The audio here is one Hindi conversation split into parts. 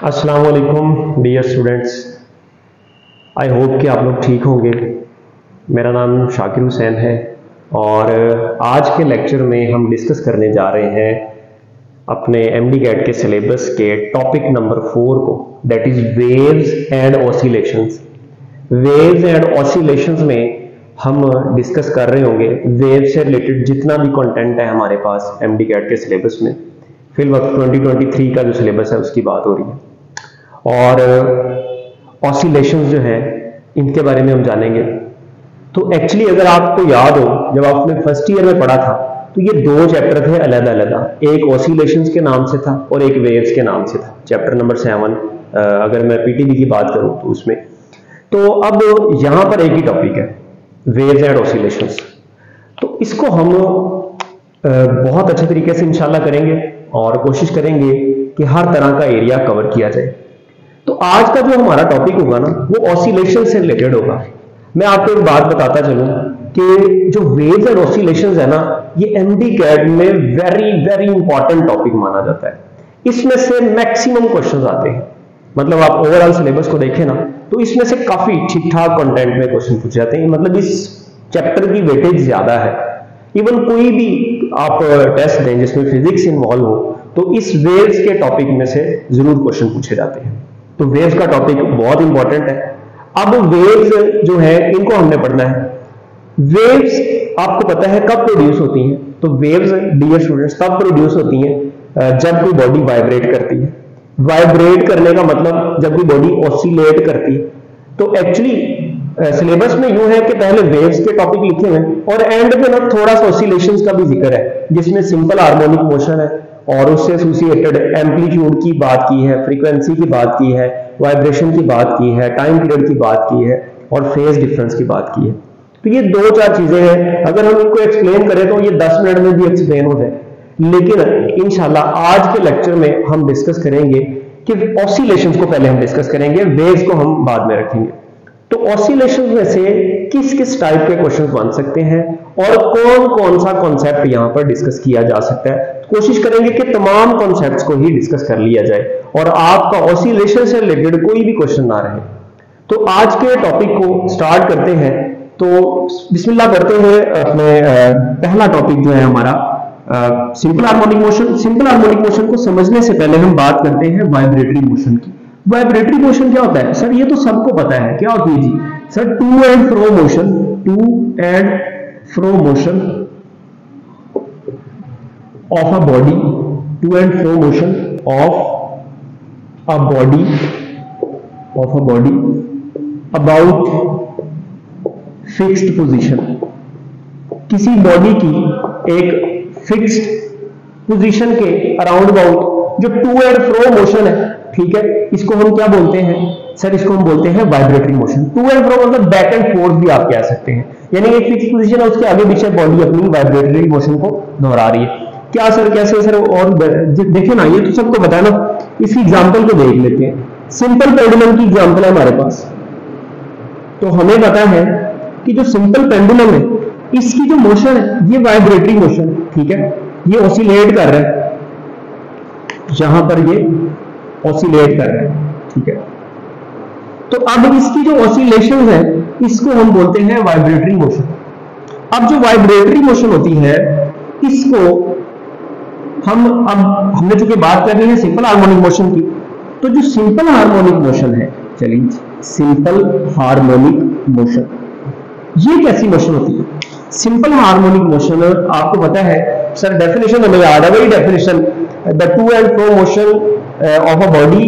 अस्सलाम वालेकुम डियर स्टूडेंट्स। आई होप कि आप लोग ठीक होंगे। मेरा नाम शाकिर हुसैन है और आज के लेक्चर में हम डिस्कस करने जा रहे हैं अपने एमडी कैट के सिलेबस के टॉपिक नंबर 4 को, that is waves and oscillations. Waves and oscillations में हम डिस्कस कर रहे होंगे वेव से रिलेटेड जितना भी कंटेंट है हमारे पास एमडी कैट के सिलेबस में। फिल वक्त 2023 का जो सिलेबस है उसकी बात हो रही है और ऑसिलेशंस जो है इनके बारे में हम जानेंगे। तो एक्चुअली अगर आपको याद हो, जब आपने फर्स्ट ईयर में पढ़ा था तो ये दो चैप्टर थे अलग अलग, एक ऑसिलेशंस के नाम से था और एक वेव्स के नाम से था, चैप्टर नंबर 7 अगर मैं पीटीबी की बात करूं तो उसमें। तो अब यहां पर एक ही टॉपिक है, वेव्स एंड ऑसिलेशंस। तो इसको हम बहुत अच्छे तरीके से इंशाल्लाह करेंगे और कोशिश करेंगे कि हर तरह का एरिया कवर किया जाए। तो आज का जो हमारा टॉपिक होगा ना वो ऑसिलेशन से रिलेटेड होगा। मैं आपको एक बात बताता चलूं कि जो वेव्स एंड ऑसिलेशंस है ना, ये एमडी कैट में वेरी वेरी इंपॉर्टेंट टॉपिक माना जाता है। इसमें से मैक्सिमम क्वेश्चंस आते हैं, मतलब आप ओवरऑल सिलेबस को देखें ना तो इसमें से काफी ठीक ठाक कंटेंट में क्वेश्चन पूछे जाते हैं। मतलब इस चैप्टर की वेटेज ज्यादा है। इवन कोई भी आप टेस्ट दें जिसमें फिजिक्स इन्वॉल्व हो तो इस वेव्स के टॉपिक में से जरूर क्वेश्चन पूछे जाते हैं। तो वेव्स का टॉपिक बहुत इंपॉर्टेंट है। अब वेव्स जो है इनको हमने पढ़ना है। वेव्स आपको पता है कब प्रोड्यूस होती हैं? तो वेव्स डियर स्टूडेंट्स तब प्रोड्यूस होती हैं जब कोई बॉडी वाइब्रेट करती है। वाइब्रेट करने का मतलब जब कोई बॉडी ऑसिलेट करती है। तो एक्चुअली सिलेबस में यूं है कि पहले वेव्स के टॉपिक लिखे हुए हैं और एंड में ना थोड़ा सा ऑसिलेशंस का भी जिक्र है, जिसमें सिंपल हार्मोनिक मोशन है और उससे एसोसिएटेड एम्पलीट्यूड की बात की है, फ्रीक्वेंसी की बात की है, वाइब्रेशन की बात की है, टाइम पीरियड की बात की है और फेज डिफरेंस की बात की है। तो ये दो चार चीजें हैं, अगर हम इनको एक्सप्लेन करें तो ये 10 मिनट में भी एक्सप्लेन हो जाए। लेकिन इंशाल्लाह आज के लेक्चर में हम डिस्कस करेंगे कि ऑसिलेशंस को पहले हम डिस्कस करेंगे, वेव्स को हम बाद में रखेंगे। तो ऑसिलेशन में से किस किस टाइप के क्वेश्चन बन सकते हैं और कौन कौन सा कॉन्सेप्ट यहां पर डिस्कस किया जा सकता है। कोशिश करेंगे कि तमाम कॉन्सेप्ट्स को ही डिस्कस कर लिया जाए और आपका ऑसिलेशन से रिलेटेड कोई भी क्वेश्चन ना रहे। तो आज के टॉपिक को स्टार्ट करते हैं। तो बिस्मिल्लाह करते हैं। अपने पहला टॉपिक जो है हमारा simple harmonic motion. Simple harmonic motion को समझने से पहले हम बात करते हैं वाइब्रेटरी मोशन की। वाइब्रेटरी मोशन क्या होता है सर? ये तो सबको पता है। क्या होती है जी sir? To and fro motion, to and fro motion of a body, to and fro motion of a body, of a body about fixed position. किसी बॉडी की एक फिक्स्ड पोजीशन के अराउंड अबाउट जो टू एंड फ्रो मोशन है, ठीक है, इसको हम क्या बोलते हैं सर? इसको हम बोलते हैं vibratory motion. To and fro मतलब बैक एंड फोर्थ भी आप कह सकते हैं, यानी एक फिक्स पोजीशन है उसके आगे पीछे बॉडी अपनी वाइब्रेटरी मोशन को दोहरा रही है। क्या सर, कैसे सर? और देखिए ना, ये तो सबको पता है ना। इसकी एग्जांपल को देख लेते हैं। सिंपल पेंडुलम की एग्जांपल है हमारे पास। तो हमें पता है कि जो सिंपल पेंडुलम है इसकी जो मोशन है ये वाइब्रेटरी मोशन है, ठीक है, ये ऑसिलेट कर रहा है, यहां पर ये ऑसिलेट कर रहा है, ठीक है। तो अब इसकी जो ऑसिलेशन है इसको हम बोलते हैं वाइब्रेटरी मोशन। अब जो वाइब्रेटरी मोशन होती है इसको अब हमने चूंकि बात करनी है सिंपल हार्मोनिक मोशन की, तो जो सिंपल हार्मोनिक मोशन है, चलिए सिंपल हार्मोनिक मोशन ये कैसी मोशन होती है? सिंपल हार्मोनिक मोशन आपको पता है सर, डेफिनेशन हमें याद है, वही definition, the two and fro motion of a body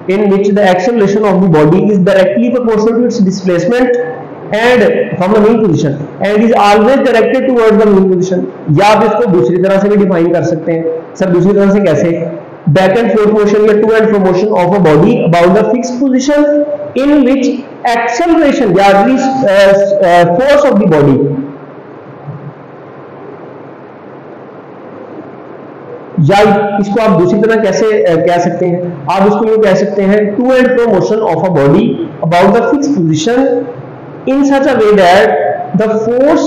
in which the acceleration of the body is directly proportional to its displacement and from the mean position and is always directed towards the mean position। या आप इसको दूसरी तरह से भी डिफाइन कर सकते हैं सर। दूसरी तरह से कैसे? बैक एंड फोर्थ मोशन या to and fro motion of a body about the fixed position in which acceleration या फोर्स ऑफ द बॉडी, या इसको आप दूसरी तरह कैसे कह सकते हैं? आप इसको यूं कह सकते हैं, to and fro motion of a body about the fixed position in such a way that the force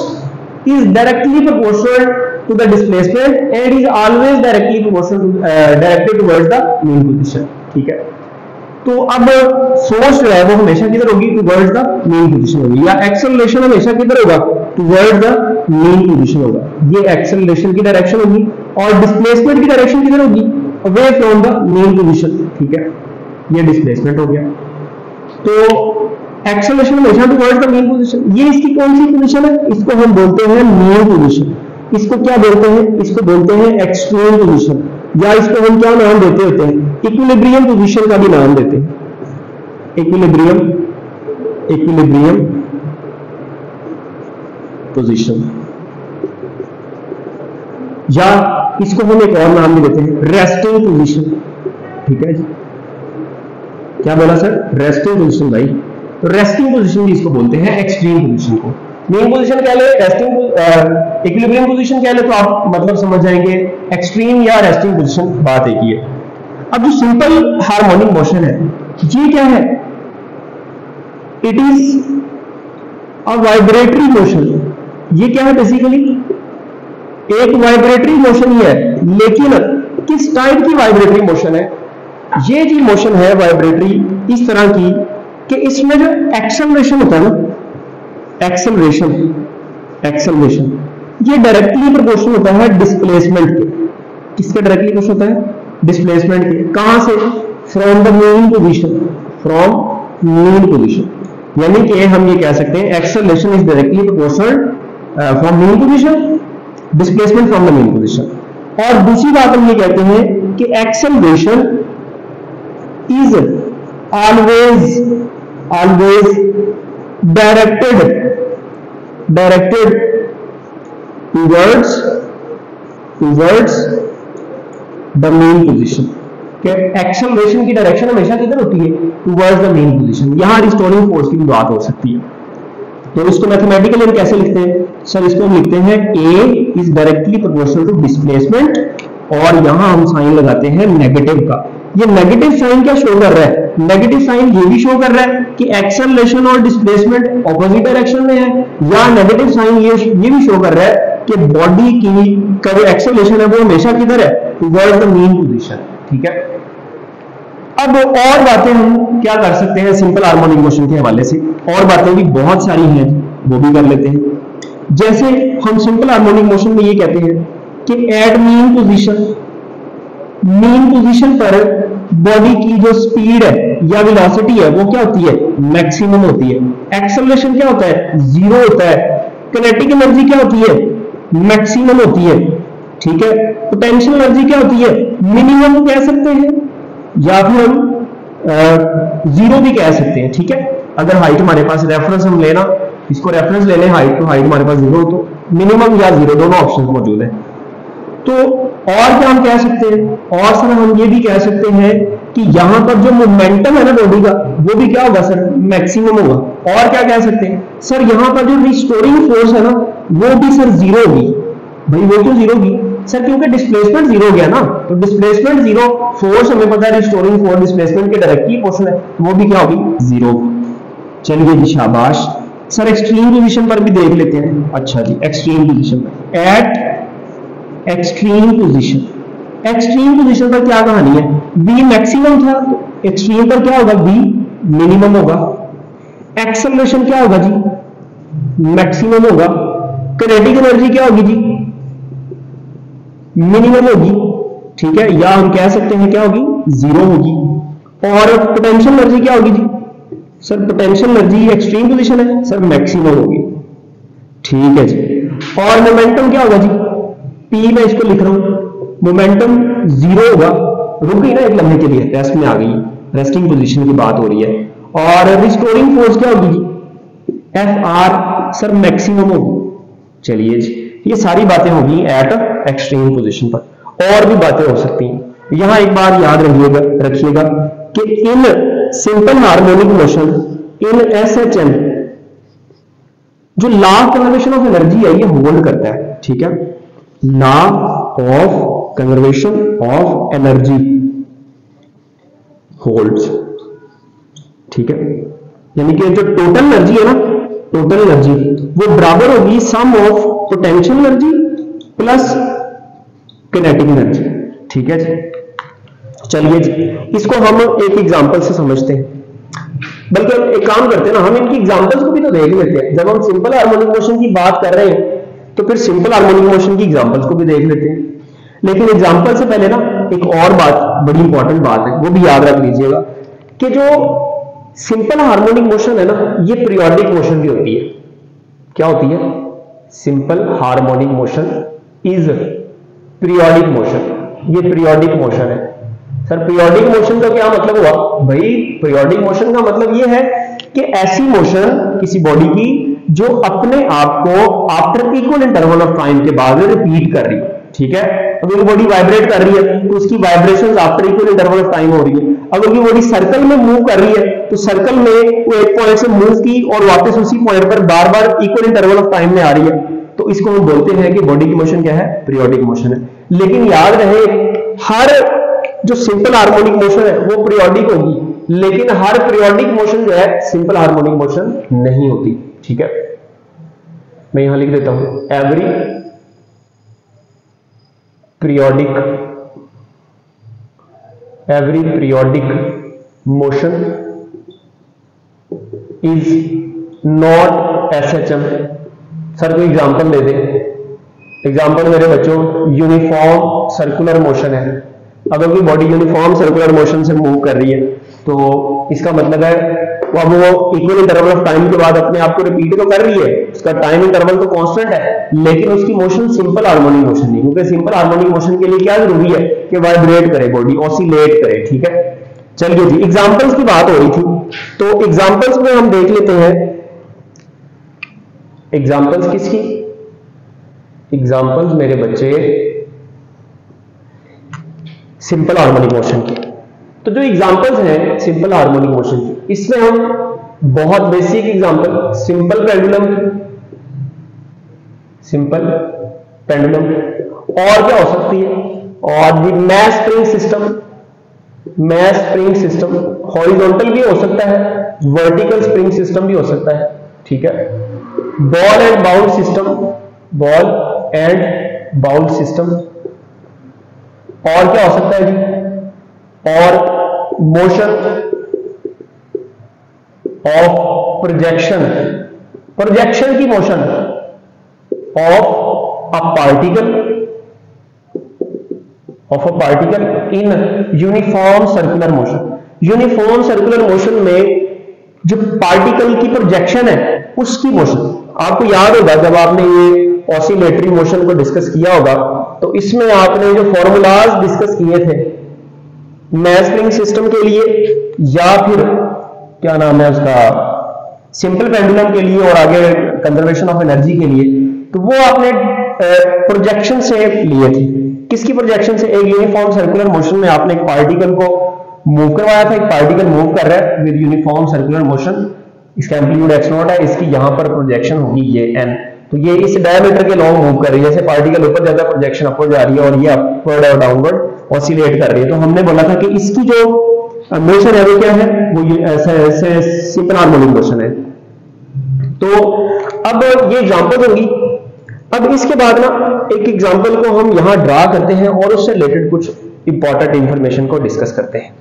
is directly proportional to the displacement and is always directly proportional directed towards the mean position, ठीक है। तो अब फोर्स जो है वो हमेशा किधर होगी, टुवर्ड्स द मेन पोजीशन होगी, या एक्सेलरेशन हमेशा किधर होगा, टुवर्ड्स द मेन पोजीशन होगा। ये एक्सेलरेशन की डायरेक्शन होगी और डिस्प्लेसमेंट की डायरेक्शन किधर होगी, away from the mean position. ठीक है, ये डिस्प्लेसमेंट हो गया। तो एक्सेलरेशन हमेशा टुवर्ड्स द मेन पोजीशन। ये इसकी कौन सी पोजीशन है, इसको हम बोलते हैं मेन पोजीशन। इसको क्या बोलते हैं, इसको बोलते हैं एक्सट्रीम पोजीशन, या इसको हम क्या नाम देते होते हैं, इक्विलिब्रियम पोजीशन का भी नाम देते हैं। इक्विलिब्रियम पोजीशन, या इसको हम एक और नाम भी देते हैं, रेस्टिंग पोजीशन। ठीक है जी, क्या बोला सर, रेस्टिंग पोजीशन भाई। तो रेस्टिंग पोजीशन भी इसको बोलते हैं, एक्सट्रीम पोजीशन को। मेन पोजीशन कह ले, रेस्टिंग इक्विलिब्रियम पोजीशन कह ले, तो आप मतलब समझ जाएंगे एक्सट्रीम या रेस्टिंग पोजीशन बात एक ही है। अब जो सिंपल हार्मोनिक मोशन है ये क्या है, it is a vibratory motion. ये क्या है, बेसिकली एक वाइब्रेटरी मोशन ही है, लेकिन किस टाइप की वाइब्रेटरी मोशन है, ये जी मोशन है वाइब्रेटरी इस तरह की कि इसमें जो एक्सेलरेशन होता है ना, एक्सेलरेशन ये डायरेक्टली प्रोपोर्शनल होता है डिस्प्लेसमेंट के। किसके डायरेक्टली प्रोपोर्शनल होता है, डिस्प्लेसमेंट के। कहां से, from the mean position, from main position. यानी कि हम ये कह सकते हैं acceleration is directly proportional from main position, displacement from the mean position. और दूसरी बात हम ये कहते हैं कि acceleration is always directed towards the main position। Acceleration की डायरेक्शन हमेशा किधर होती है, टुवर्ड्स द मेन पोजीशन। यहां रिस्टोरिंग फोर्स की भी बात हो सकती है। तो इसको मैथमेटिकली हम कैसे लिखते हैं सर, इसको हम लिखते हैं A is directly proportional to displacement, और यहां हम साइन लगाते हैं नेगेटिव का। ये नेगेटिव साइन क्या शो कर रहा है, नेगेटिव साइन ये भी शो कर रहा है कि एक्सेलरेशन और डिस्प्लेसमेंट ऑपोजिट डायरेक्शन में है, या नेगेटिव साइन ये भी शो कर रहा है कि बॉडी की का जो एक्सेलरेशन है वो हमेशा किधर है, टुवर्ड्स द मेन पोजीशन। ठीक है, अब और बातें हम क्या कर सकते हैं सिंपल हार्मोनिक मोशन के हवाले से, और बातें भी बहुत सारी हैं वो भी कर लेते हैं। जैसे हम सिंपल हार्मोनिक मोशन में ये कहते हैं कि एट मेन पोजीशन पर बॉडी की जो स्पीड है या वेलोसिटी है वो क्या होती है, मैक्सिमम होती है। एक्सेलरेशन क्या होता है, जीरो होता है। किनेटिक एनर्जी क्या होती है, मैक्सिमम होती है। ठीक है, पोटेंशियल एनर्जी क्या होती है, मिनिमम कह सकते हैं, या फिर हम जीरो भी कह सकते हैं। ठीक है, अगर हाइट हमारे पास रेफरेंस हम लेना, इसको रेफरेंस ले लें हाइट, तो हाइट हमारे पास जीरो, तो मिनिमम या जीरो दोनों ऑप्शन मौजूद है। तो और क्या हम कह सकते हैं, और सर हम ये भी कह सकते हैं कि यहां पर जो मोमेंटम है ना बॉडी का वो भी क्या होगा सर, मैक्सिमम होगा। और क्या कह सकते हैं सर, यहां पर जो रिस्टोरिंग फोर्स है ना वो भी सर जीरो होगी। भाई वो क्यों जीरो होगी सर, क्योंकि डिस्प्लेसमेंट जीरो हो गया ना, तो डिस्प्लेसमेंट जीरो, फोर्स हमें पता है रिस्टोरिंग फोर्स डिस्प्लेसमेंट के डायरेक्टली प्रोपोर्शनल है, तो वो भी क्या होगी, जीरो। चलिए जी शाबाश। सर एक्सट्रीम पोजीशन पर भी देख लेते हैं। अच्छा जी, एक्सट्रीम पोजीशन पर, एट एक्सट्रीम पोजीशन पर क्या कहानी है, V मैक्सिमम था, तो एक्सट्रीम पर क्या होगा, V मिनिमम होगा। एक्सेलरेशन क्या होगा जी, मैक्सिमम होगा। किनेटिक एनर्जी क्या होगी जी, मिनिमम होगी। ठीक है, या हम कह सकते हैं क्या होगी, जीरो होगी। और पोटेंशियल एनर्जी क्या होगी जी sir, potential energy extreme position है सर, मैक्सिमम होगी। ठीक है जी। और मोमेंटम क्या होगा जी, P मैं इसको लिख रहा हूं, मोमेंटम जीरो होगा, रुक गई ना एक लम्हे के लिए, रेस्ट में आ गई, रेस्टिंग पोजीशन की बात हो रही है। और रिस्टोरिंग फोर्स क्या होगी जी, FR सर मैक्सिमम होगी। चलिए जी, ये सारी बातें होगी एट एक्सट्रीम पोजीशन पर। और भी बातें हो सकती हैं। यहां एक बार याद रखिएगा कि in simple harmonic motion, in SHM जो law of conservation of energy है ये होल्ड करता है। ठीक है, law of conservation of energy holds. ठीक है, यानी कि जो टोटल एनर्जी है ना, टोटल एनर्जी वो बराबर होगी sum of potential energy plus kinetic energy. ठीक है जी। चलिए जी, इसको हम एक एग्जांपल से समझते हैं। बल्कि हम एक काम करते हैं ना, हम इनकी एग्जांपल्स को भी तो देख लेते हैं। जब हम सिंपल हार्मोनिक मोशन की बात कर रहे हैं तो फिर सिंपल हार्मोनिक मोशन की एग्जांपल्स को भी देख लेते हैं। लेकिन एग्जांपल से पहले ना एक और बात, बड़ी इंपॉर्टेंट बात है, वो भी याद रख लीजिएगा कि जो सिंपल हार्मोनिक मोशन है ना, ये पीरियोडिक मोशन भी होती है। क्या होती है? Simple harmonic motion is periodic motion. ये पीरियोडिक मोशन है। सर पीरियोडिक मोशन का क्या मतलब हुआ? भाई पीरियोडिक मोशन का मतलब ये है कि ऐसी मोशन किसी बॉडी की जो अपने आप को after equal interval of time के बाद रिपीट कर रही है। ठीक है, अगर बॉडी वाइब्रेट कर रही है तो उसकी vibrations after equal interval of time हो रही है। अगर की बॉडी सर्कल में मूव कर रही है तो सर्कल में वो एक पॉइंट से मूव की और वापस उसी पॉइंट पर बार बार इक्वल इंटरवल ऑफ टाइम में आ रही है, तो इसको हम बोलते हैं कि बॉडी की मोशन क्या है? पीरियोडिक मोशन है। लेकिन याद रहे, हर जो सिंपल हार्मोनिक मोशन है वो पीरियोडिक होगी, लेकिन हर पीरियोडिक मोशन जो है सिंपल हार्मोनिक मोशन नहीं होती। ठीक है, मैं यहां लिख देता हूं, every periodic motion is not SHM. Sir कोई एग्जांपल दे दे। एग्जांपल मेरे बच्चों, यूनिफॉर्म सर्कुलर मोशन है। अगर कोई बॉडी यूनिफॉर्म सर्कुलर मोशन से मूव कर रही है तो इसका मतलब है अब वो इक्वल इंटरवल ऑफ टाइम के बाद अपने आप को रिपीट तो कर रही है, उसका टाइम इंटरवल तो कांस्टेंट है, लेकिन उसकी मोशन सिंपल हार्मोनिक मोशन नहीं, क्योंकि सिंपल हार्मोनिक मोशन के लिए क्या जरूरी है कि वाइब्रेट करे बॉडी, ऑसिलेट करे। ठीक है, चलिए जी, एग्जांपल्स की बात हो रही थी तो एग्जांपल्स में हम देख लेते हैं। एग्जांपल्स किसकी? एग्जांपल्स मेरे बच्चे सिंपल हार्मोनिक मोशन की। तो जो एग्जांपल्स हैं सिंपल हार्मोनिक मोशन की, इसमें हम बहुत बेसिक एग्जांपल सिंपल पेंडुलम और क्या हो सकती है, और मैस स्प्रिंग सिस्टम हॉरिजॉन्टल भी हो सकता है, वर्टिकल स्प्रिंग सिस्टम भी हो सकता है। ठीक है, बॉल एंड बाउंड सिस्टम और क्या हो सकता है जी, और मोशन ऑफ प्रोजेक्शन की motion of a particle in uniform circular motion. Uniform circular motion में जो पार्टिकल की प्रोजेक्शन है उसकी मोशन। आपको याद होगा जब आपने ये ऑसिलेटरी मोशन को डिस्कस किया होगा तो इसमें आपने जो फॉर्मूलाज डिस्कस किए थे मैस स्प्रिंग सिस्टम के लिए या फिर क्या नाम है उसका सिंपल पेंडुलम के लिए और आगे कंजर्वेशन ऑफ एनर्जी के लिए, तो वो आपने प्रोजेक्शन से लिए थे। किसकी प्रोजेक्शन से? एक यूनिफॉर्म सर्कुलर मोशन में आपने एक पार्टिकल को मूव करवाया था, एक पार्टिकल मूव कर रहा है विद यूनिफॉर्म सर्कुलर मोशन, इसका एम्पलीट्यूड x0 है, इसकी यहां पर प्रोजेक्शन होगी ये n, तो ये इस डायमीटर के लॉन्ग मूव कर रही है, जैसे पार्टिकल ऊपर जाता है प्रोजेक्शन अपवर्ड जा रही है और ये अपवर्ड और डाउनवर्ड ऑसिलेट कर रही है। तो हमने बोला था कि इसकी जो मोशन है वो क्या है, वो सिंपल हार्मोनिक मोशन है। तो अब ये एग्जांपल होगी। अब इसके बाद ना एक एग्जांपल को हम यहां ड्रा करते हैं और उससे रिलेटेड कुछ इंपॉर्टेंट इंफॉर्मेशन को डिस्कस करते हैं।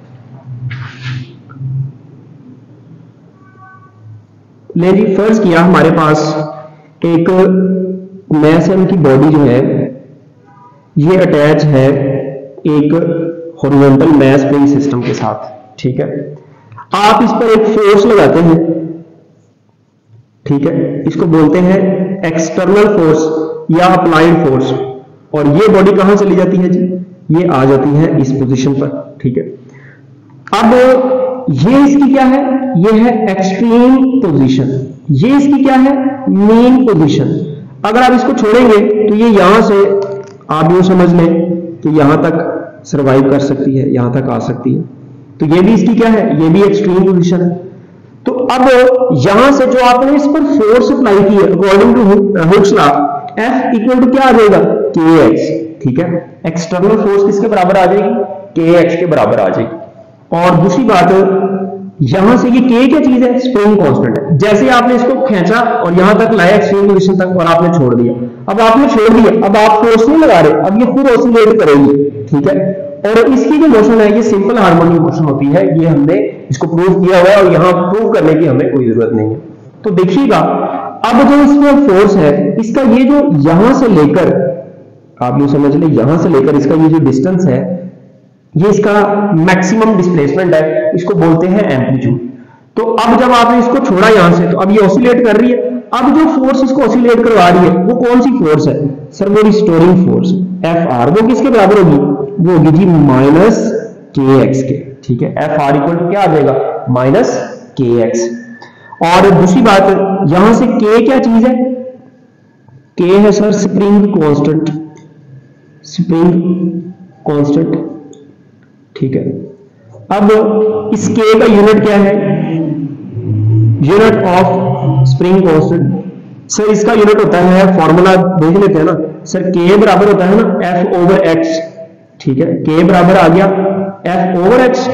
ले जी, फर्ज किया हमारे पास एक मैस की बॉडी जो है ये अटैच है एक हॉरिजॉन्टल मैस स्प्रिंग सिस्टम के साथ। ठीक है, आप इस पर एक फोर्स लगाते हैं। ठीक है, इसको बोलते हैं एक्सटर्नल फोर्स या अप्लाइड फोर्स, और ये बॉडी कहां चली जाती है जी, ये आ जाती है इस पोजीशन पर। ठीक है, अब ये इसकी क्या है, ये है एक्सट्रीम पोजीशन, ये इसकी क्या है, मीन पोजीशन। अगर आप इसको छोड़ेंगे तो ये यहां से आप यूं समझ लें तो यहां तक सरवाइव कर सकती है, यहां तक आ सकती है, तो ये भी इसकी क्या है, ये भी एक्सट्रीम पोजीशन है। तो अब यहां से जो आपने इस पर फोर्स अप्लाई की है according to Hooke's law, F equal to क्या आ जाएगा, kx। ठीक है, एक्सटर्नल फोर्स किसके बराबर आ जाएगी, kx के बराबर आ जाएगी। और दूसरी बात, यहां से ये k क्या चीज है, स्प्रिंग कांस्टेंट है। जैसे आपने इसको खींचा और यहां तक लाया एक्सट्रीम पोजीशन तक और आपने छोड़ दिया, अब आपने छोड़ दिया, अब आप फोर्स नहीं लगा रहे, अब ये खुद ऑसिलेट करेगी। ठीक है, और इसकी जो मोशन है ये सिंपल हार्मोनिक मोशन होती है, ये हमने इसको प्रूव किया हुआ है और यहाँ प्रूव करने की हमें कोई जरूरत नहीं है। तो देखिएगा अब जो इसमें फोर्स है इसका ये जो यहां से लेकर, आप ये समझ ले, यहां से लेकर इसका ये जो डिस्टेंस है ये इसका मैक्सिमम डिस्प्लेसमेंट है, इसको बोलते हैं एम्पलीट्यूड। तो अब जब आपने इसको छोड़ा यहां से तो अब ये ऑसिलेट कर रही है, अब जो फोर्स इसको ऑसिलेट करवा रही है वो कौन सी फोर्स है सर? वो रिस्टोरिंग फोर्स एफ आर, वो किसके बराबर होगी? वो होगी जी माइनस के एक्स के, ठीक है। एफ आर इक्वल टू क्या आ जाएगा? माइनस के एक्स। और दूसरी बात यहां से के क्या चीज है? के है sir spring constant, spring constant, ठीक है। अब इस के का यूनिट क्या है? Unit of spring constant sir इसका यूनिट होता है, फॉर्मूला देख लेते हैं ना सर, के बराबर होता है ना एफ ओवर एक्स, ठीक है। के बराबर आ गया एफ ओवर एक्स,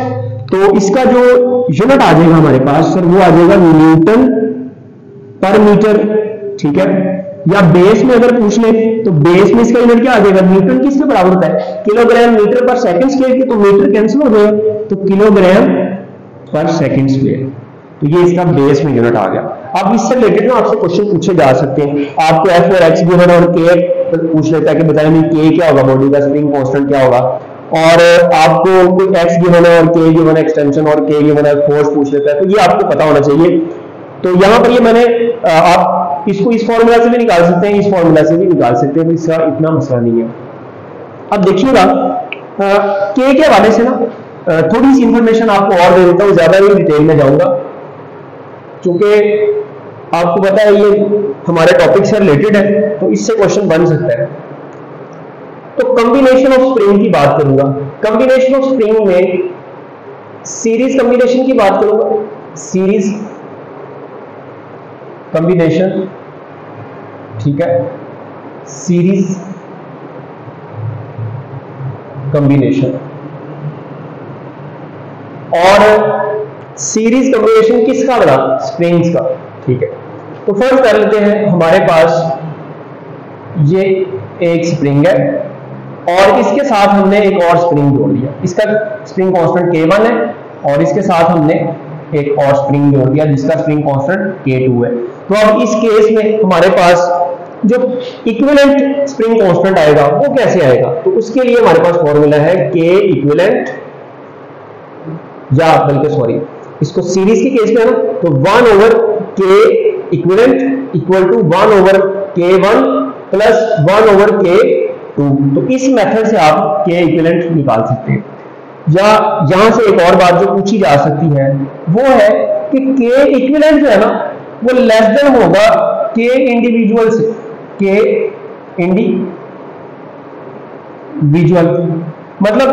तो इसका जो यूनिट आ जाएगा हमारे पास सर वो आ जाएगा न्यूटन पर मीटर, ठीक है। या बेस में अगर पूछ ले तो बेस में इसका यूनिट क्या आ जाएगा? न्यूटन किसके बराबर होता है? किलोग्राम मीटर पर सेकंड स्क्वायर के, तो मीटर कैंसिल हो गया तो किलोग्राम पर सेकंड स्क्वायर, तो ये इसका बेस में यूनिट आ गया। अब इससे रिलेटेड ना आपसे क्वेश्चन पूछे जा सकते हैं, आपको एफ और एक्स गिवन और के पूछ लेता है कि बताइए नहीं के क्या होगा, बॉडी का स्प्रिंग कांस्टेंट क्या होगा, और आपको कोई एक्स गिवन है और के गिवन है एक्सटेंशन और के गिवन है फोर्स पूछ लेता है, तो ये आपको पता होना चाहिए। तो यहां पर ये मैंने आप इसको इस फॉर्मूला से भी निकाल सकते हैं, इस फॉर्मूला से भी निकाल सकते हैं, तो इसका इतना मसला नहीं है। अब देखिएगा के हवाले से ना थोड़ी सी इंफॉर्मेशन आपको और दे देता हूं, ज्यादा भी डिटेल में जाऊंगा क्योंकि आपको पता है ये हमारे टॉपिक से रिलेटेड है, तो इससे क्वेश्चन बन सकता है। तो कॉम्बिनेशन ऑफ स्प्रिंग की बात करूंगा, कॉम्बिनेशन ऑफ स्प्रिंग में सीरीज कॉम्बिनेशन की बात करूंगा, सीरीज कॉम्बिनेशन, ठीक है, सीरीज कॉम्बिनेशन। और सीरीज कॉम्बिनेशन किसका बना? स्प्रिंग्स का, ठीक है। तो फर्स्ट कर लेते हैं, हमारे पास ये एक स्प्रिंग है और इसके साथ हमने एक और स्प्रिंग जोड़ दिया, इसका स्प्रिंग कांस्टेंट K1 है और इसके साथ हमने एक और स्प्रिंग जोड़ दिया जिसका स्प्रिंग कांस्टेंट K2 है। तो अब इस केस में हमारे पास जो इक्विवेलेंट स्प्रिंग कांस्टेंट आएगा वो कैसे आएगा? तो उसके लिए हमारे पास फॉर्मूला है K इक्विवेलेंट, या बल्कि सॉरी इसको सीरीज के केस में है ना, तो 1 over K equivalent equal to 1 over K1 plus 1 over K2। तो इस मेथड से आप K इक्विवेलेंट निकाल सकते हैं। या यहां से एक और बात जो पूछी जा सकती है वो है कि K इक्विवेलेंट जो है ना वो लेस देन होगा K इंडिविजुअल से, K इंडिविजुअल, मतलब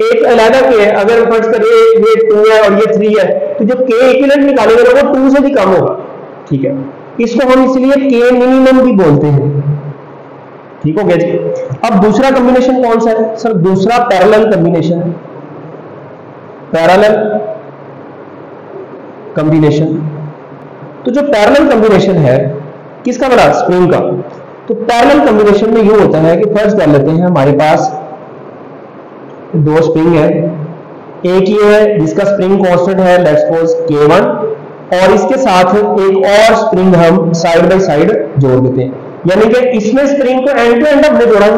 एक अलग के अगर फर्ज करिए ये 2 है और ये 3 है, तो जो K इक्विवेलेंट निकालेंगे वो 2 से भी कम होगा, ठीक है। इसको हम इसलिए K मिनिमम भी बोलते हैं, ठीक हो गया जी। अब दूसरा कॉम्बिनेशन कौन सा है सर? दूसरा पैरेलल कॉम्बिनेशन है, पैरेलल कॉम्बिनेशन। तो जो पैरेलल कॉम्बिनेशन है किसका बना? स्प्रिंग का। तो पैरेलल कॉम्बिनेशन में ये होता है कि फर्ज कर लेते हैं हमारे पास दो स्प्रिंग है, एक ये है जिसका स्प्रिंग कांस्टेंट है लेट्स सपोज K1 और इसके साथ एक और स्प्रिंग हम साइड बाय साइड जोड़ देते हैं, यानी कि इसमें स्प्रिंग को एंड टू एंड हमने जोड़ा है।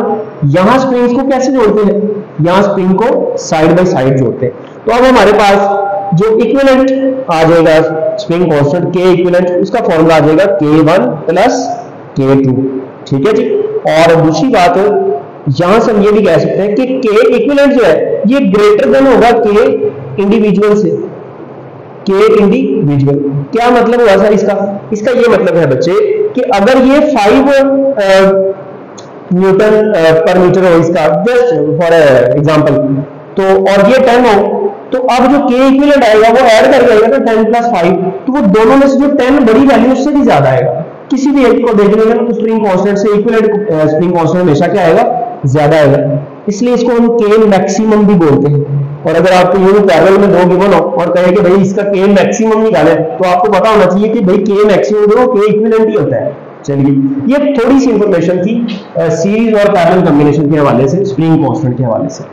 यहां स्प्रिंग्स को कैसे जोड़ते हैं? यहां स्प्रिंग को साइड बाय साइड जोड़ते हैं। तो अब हमारे पास जो इक्विवेलेंट आ जाएगा स्प्रिंग कांस्टेंट K इक्विवेलेंट, उसका फॉर्मूला आ जाएगा K1 प्लस K2, ठीक है जी। और दूसरी बात यहां से हम ये भी कह सकते हैं कि K इक्विवेलेंट जो है ये ग्रेटर देन होगा K इंडिविजुअल से, K इंडिविजुअल। क्या मतलब हुआ सर इसका? इसका ये मतलब है बच्चे कि अगर ये 5 न्यूटन पर मीटर हो इसका, जस्ट फॉर एग्जांपल, तो और ये 10 हो, तो अब जो K इक्विवेलेंट आएगा वो ऐड कर जाएगा ना 10 प्लस 5, तो वो दोनों में से जो 10 बड़ी वैल्यू उससे भी ज्यादा आएगा। किसी भी एक को देखने में तो स्प्रिंग कांस्टेंट से इक्विवेलेंट स्प्रिंग कांस्टेंट हमेशा क्या आएगा? ज्यादा आएगा, इसलिए इसको हम K मैक्सिमम भी बोलते हैं। और अगर आपको यूं पैरेलल में दो गिवन हो और कहे कि भाई इसका K मैक्सिमम निकाले, तो आपको पता होना चाहिए कि भाई K मैक्सिमम जो K इक्विवेलेंट ही होता है। चलिए, ये थोड़ी सी इंफॉर्मेशन थी सीरीज और पैरेलल कॉम्बिनेशन के हवाले से, स्प्रिंग कांस्टेंट के हवाले से।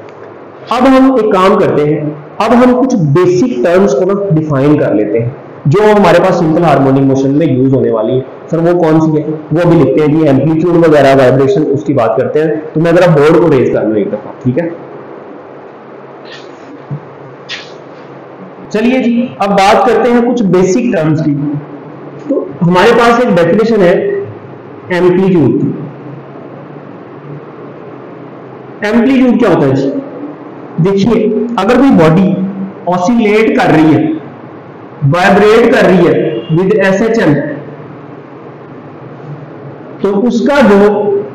अब हम एक काम करते हैं, अब हम कुछ बेसिक टर्म्स को ना डिफाइन कर लेते हैं जो हमारे पास सिंपल हार्मोनिक मोशन में यूज होने वाली है। सर वो कौन सी है, वो भी लिखते हैं जी, एम्पलीट्यूड वगैरह, वाइब्रेशन, उसकी बात करते हैं। तो मैं जरा बोर्ड को रेज कर लूं एक दफा, ठीक है। चलिए जी, अब बात करते हैं कुछ बेसिक टर्म्स की। तो हमारे पास एक डेफिनेशन है एम्पलीट्यूड की। एम्पलीट्यूड क्या होता है जी? देखिए, अगर कोई बॉडी ऑसिलेट कर रही है, वाइब्रेट कर रही है विद एसएचएम, तो उसका जो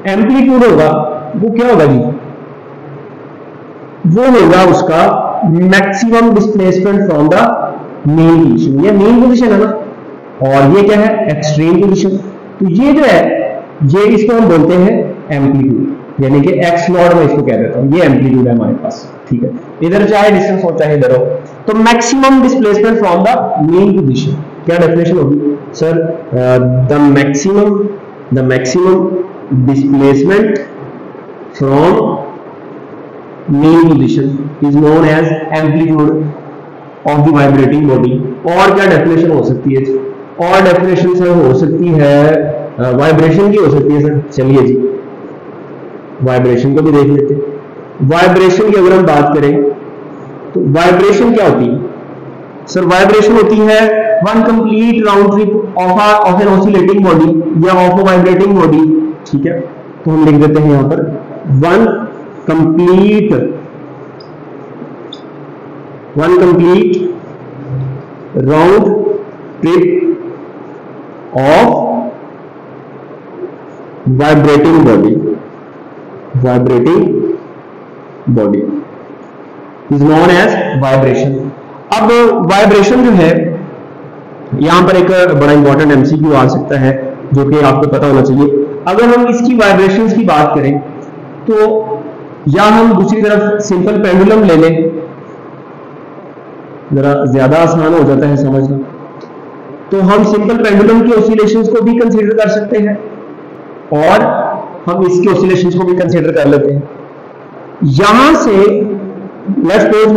एम्पलीट्यूड होगा वो क्या होगा जी? वो होगा उसका maximum displacement from the mean position. ये मेन पोजीशन है ना, और ये क्या है? Extreme position. तो ये जो है, ये इसको हम बोलते हैं एम्पलीट्यूड, यानी कि एक्स नॉट में इसको कह देता हूं, ये एम्पलीट्यूड है हमारे पास, ठीक है। इधर चाहे डिस्टेंस हो चाहे इधर हो। तो maximum displacement from the mean position, क्या डेफिनेशन होगी sir? The maximum displacement from main position is known as amplitude of the vibrating body. और क्या डेफिनेशन हो सकती है? और डेफिनेशन सर हो सकती है वाइब्रेशन की हो सकती है सर। चलिए जी, वाइब्रेशन को भी देख लेते हैं। वाइब्रेशन की अगर हम बात करें तो वाइब्रेशन क्या होती है सर? वाइब्रेशन होती है one complete round trip of an oscillating body या ऑफ अ वाइब्रेटिंग बॉडी, ठीक है। तो हम लिख देते हैं यहां पर one complete round trip of vibrating body is known as vibration. अब वाइब्रेशन जो है, यहां पर एक बड़ा इंपॉर्टेंट एमसीक्यू आ सकता है जो कि आपको पता होना चाहिए। अगर हम इसकी वाइब्रेशंस की बात करें तो या हम दूसरी तरफ सिंपल पेंडुलम ले लें, जरा ज्यादा आसान हो जाता है समझना। तो हम सिंपल पेंडुलम की ऑसिलेशंस को भी कंसीडर कर सकते हैं और हम इसकी ऑसिलेशंस को भी कंसीडर कर लेते हैं। यहां से लेट्स सपोज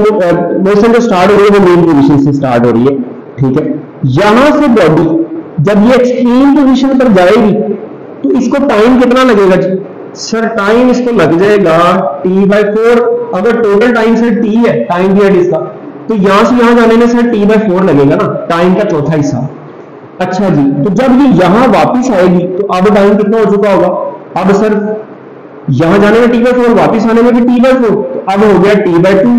मोशन जो स्टार्ट हो रही है वो मेन पोजीशन से स्टार्ट हो रही है, ठीक है। यहां से बॉडी जब ये एक्सट्रीम पोजीशन पर जाएगी तो इसको टाइम कितना लगेगा जी? सर टाइम इसको लग जाएगा t/4। अगर टोटल टाइम सर t है, टाइम पीरियड इसका, तो यहां से यहां जाने में सर t/4 लगेगा ना, टाइम का चौथा हिस्सा। अच्छा जी, तो जब ये यहां वापस आएगी तो अब टाइम कितना हो चुका होगा? अब सर यहां जाने में t/4, वापस आने में भी t/4, तो अब हो गया t/2।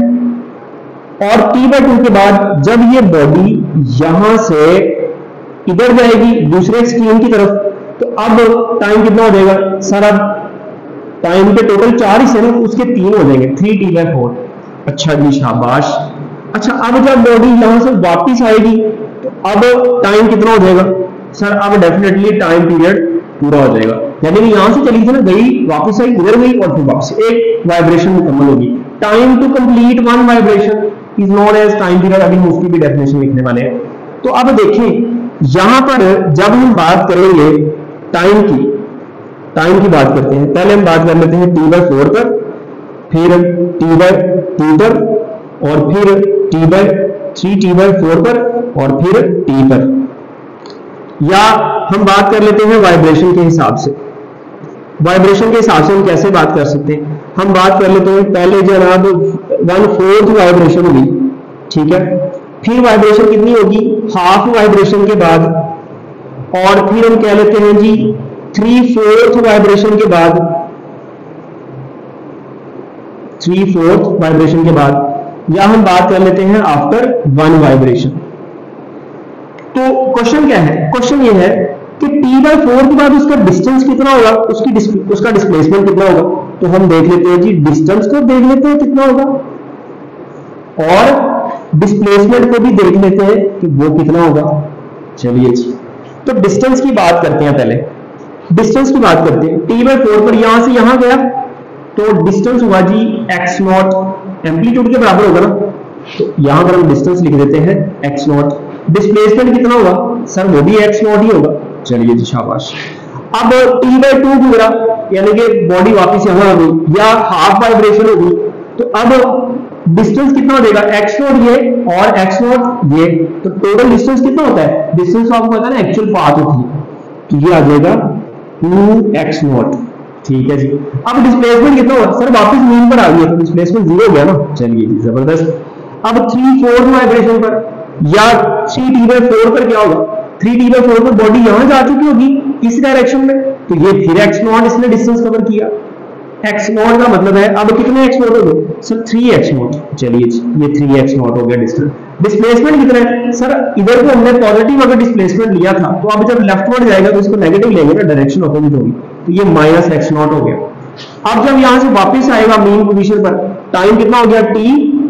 और t/2 के बाद जब ये बॉडी यहां से इधर जाएगी दूसरे एक्सट्रीम की तरफ, तो अब टाइम कितना हो जाएगा सर? अब टाइम के टोटल 4 हिस्से ना, उसके 3 हो जाएंगे, 3t/4। अच्छा जी, शाबाश। अच्छा, अब जब बॉडी यहां से वापस आएगी तो अब टाइम कितना हो जाएगा सर? अब डेफिनेटली टाइम पीरियड पूरा हो जाएगा, यानी कि यहां से चली थी ना, गई वापस आई, उधर गई और फिर वापस, एक वाइब्रेशन मुकम्मल होगी। Time to complete one vibration is known as time period. अभी हम उसकी भी डेफिनेशन लिखने वाले हैं। तो अब देखें यहां पर जब हम बात करेंगे टाइम की बात करते हैं, पहले हम बात कर लेते हैं t/4 पर, फिर t/2 पर, और फिर t/3 t/4 पर, और फिर t पर। या हम बात कर लेते हैं वाइब्रेशन के हिसाब से। वाइब्रेशन के हिसाब से हम कैसे बात कर सकते हैं? हम बात कर लेते हैं पहले जनाब 1/4 वाइब्रेशन हुई, ठीक है। फिर वाइब्रेशन कितनी होगी? हाफ वाइब्रेशन के बाद, और फिर हम कह लेते हैं जी 3/4 वाइब्रेशन के बाद, 3/4 वाइब्रेशन के बाद, या हम बात कर लेते हैं आफ्टर 1 वाइब्रेशन। तो क्वेश्चन क्या है? क्वेश्चन ये है कि t/4 के बाद उसका डिस्टेंस कितना होगा, उसका डिस्प्लेसमेंट कितना होगा। तो हम देख लेते हैं जी, डिस्टेंस को देख लेते हैं कितना होगा, और डिस्प्लेसमेंट को भी देख लेते हैं कि वो कितना होगा। चलिए जी, तो डिस्टेंस की बात करते हैं। पहले डिस्टेंस की बात करते हैं। t/4 पर यहां से यहां गया तो डिस्टेंस होगा जी x0, एम्पलीट्यूड के बराबर होगा ना, तो यहां पर हम डिस्टेंस लिख देते हैं x0। डिस्प्लेसमेंट कितना होगा सर? वो भी x0 ही होगा। चलिए जी, शाबाश। अब t/2 गुजरा, यानी कि बॉडी वापस यहां आ गई, या हाफ वाइब्रेशन होगी, तो अब डिस्टेंस कितना हो जाएगा, x नॉट ये और x नॉट ये, तो टोटल डिस्टेंस कितना होता है, डिस्टेंस आपको पता है ना एक्चुअल पाथ होती है, तो ये आ जाएगा 2x नॉट। ठीक है जी। अब डिस्प्लेसमेंट कितना होगा, सर वापस मीन पर आ गया तो डिस्प्लेसमेंट 0 हो गया ना, चलिए जी जबरदस्त। अब 3/4 वाइब्रेशन पर या 3t/4 पर क्या होगा, 3t/4 पर बॉडी यहां जा चुकी होगी इस डायरेक्शन में, तो ये फिर x नॉट इसने डिस्टेंस कवर किया, x नॉट का मतलब है अब कितने x नॉट हो गए, सर 3x नॉट। चलिए जी ये 3x नॉट हो गया डिस्टेंस। डिस्प्लेसमेंट कितना है, सर इधर को हमने पॉजिटिव अगर डिस्प्लेसमेंट लिया था, तो अब जब लेफ्टवर्ड जाएगा तो इसको नेगेटिव लेंगे ना, डायरेक्शन अपोजिट होगी, तो ये -x नॉट हो गया। अब जब यहां से वापस आएगा मेन पोजीशन पर, टाइम कितना हो गया t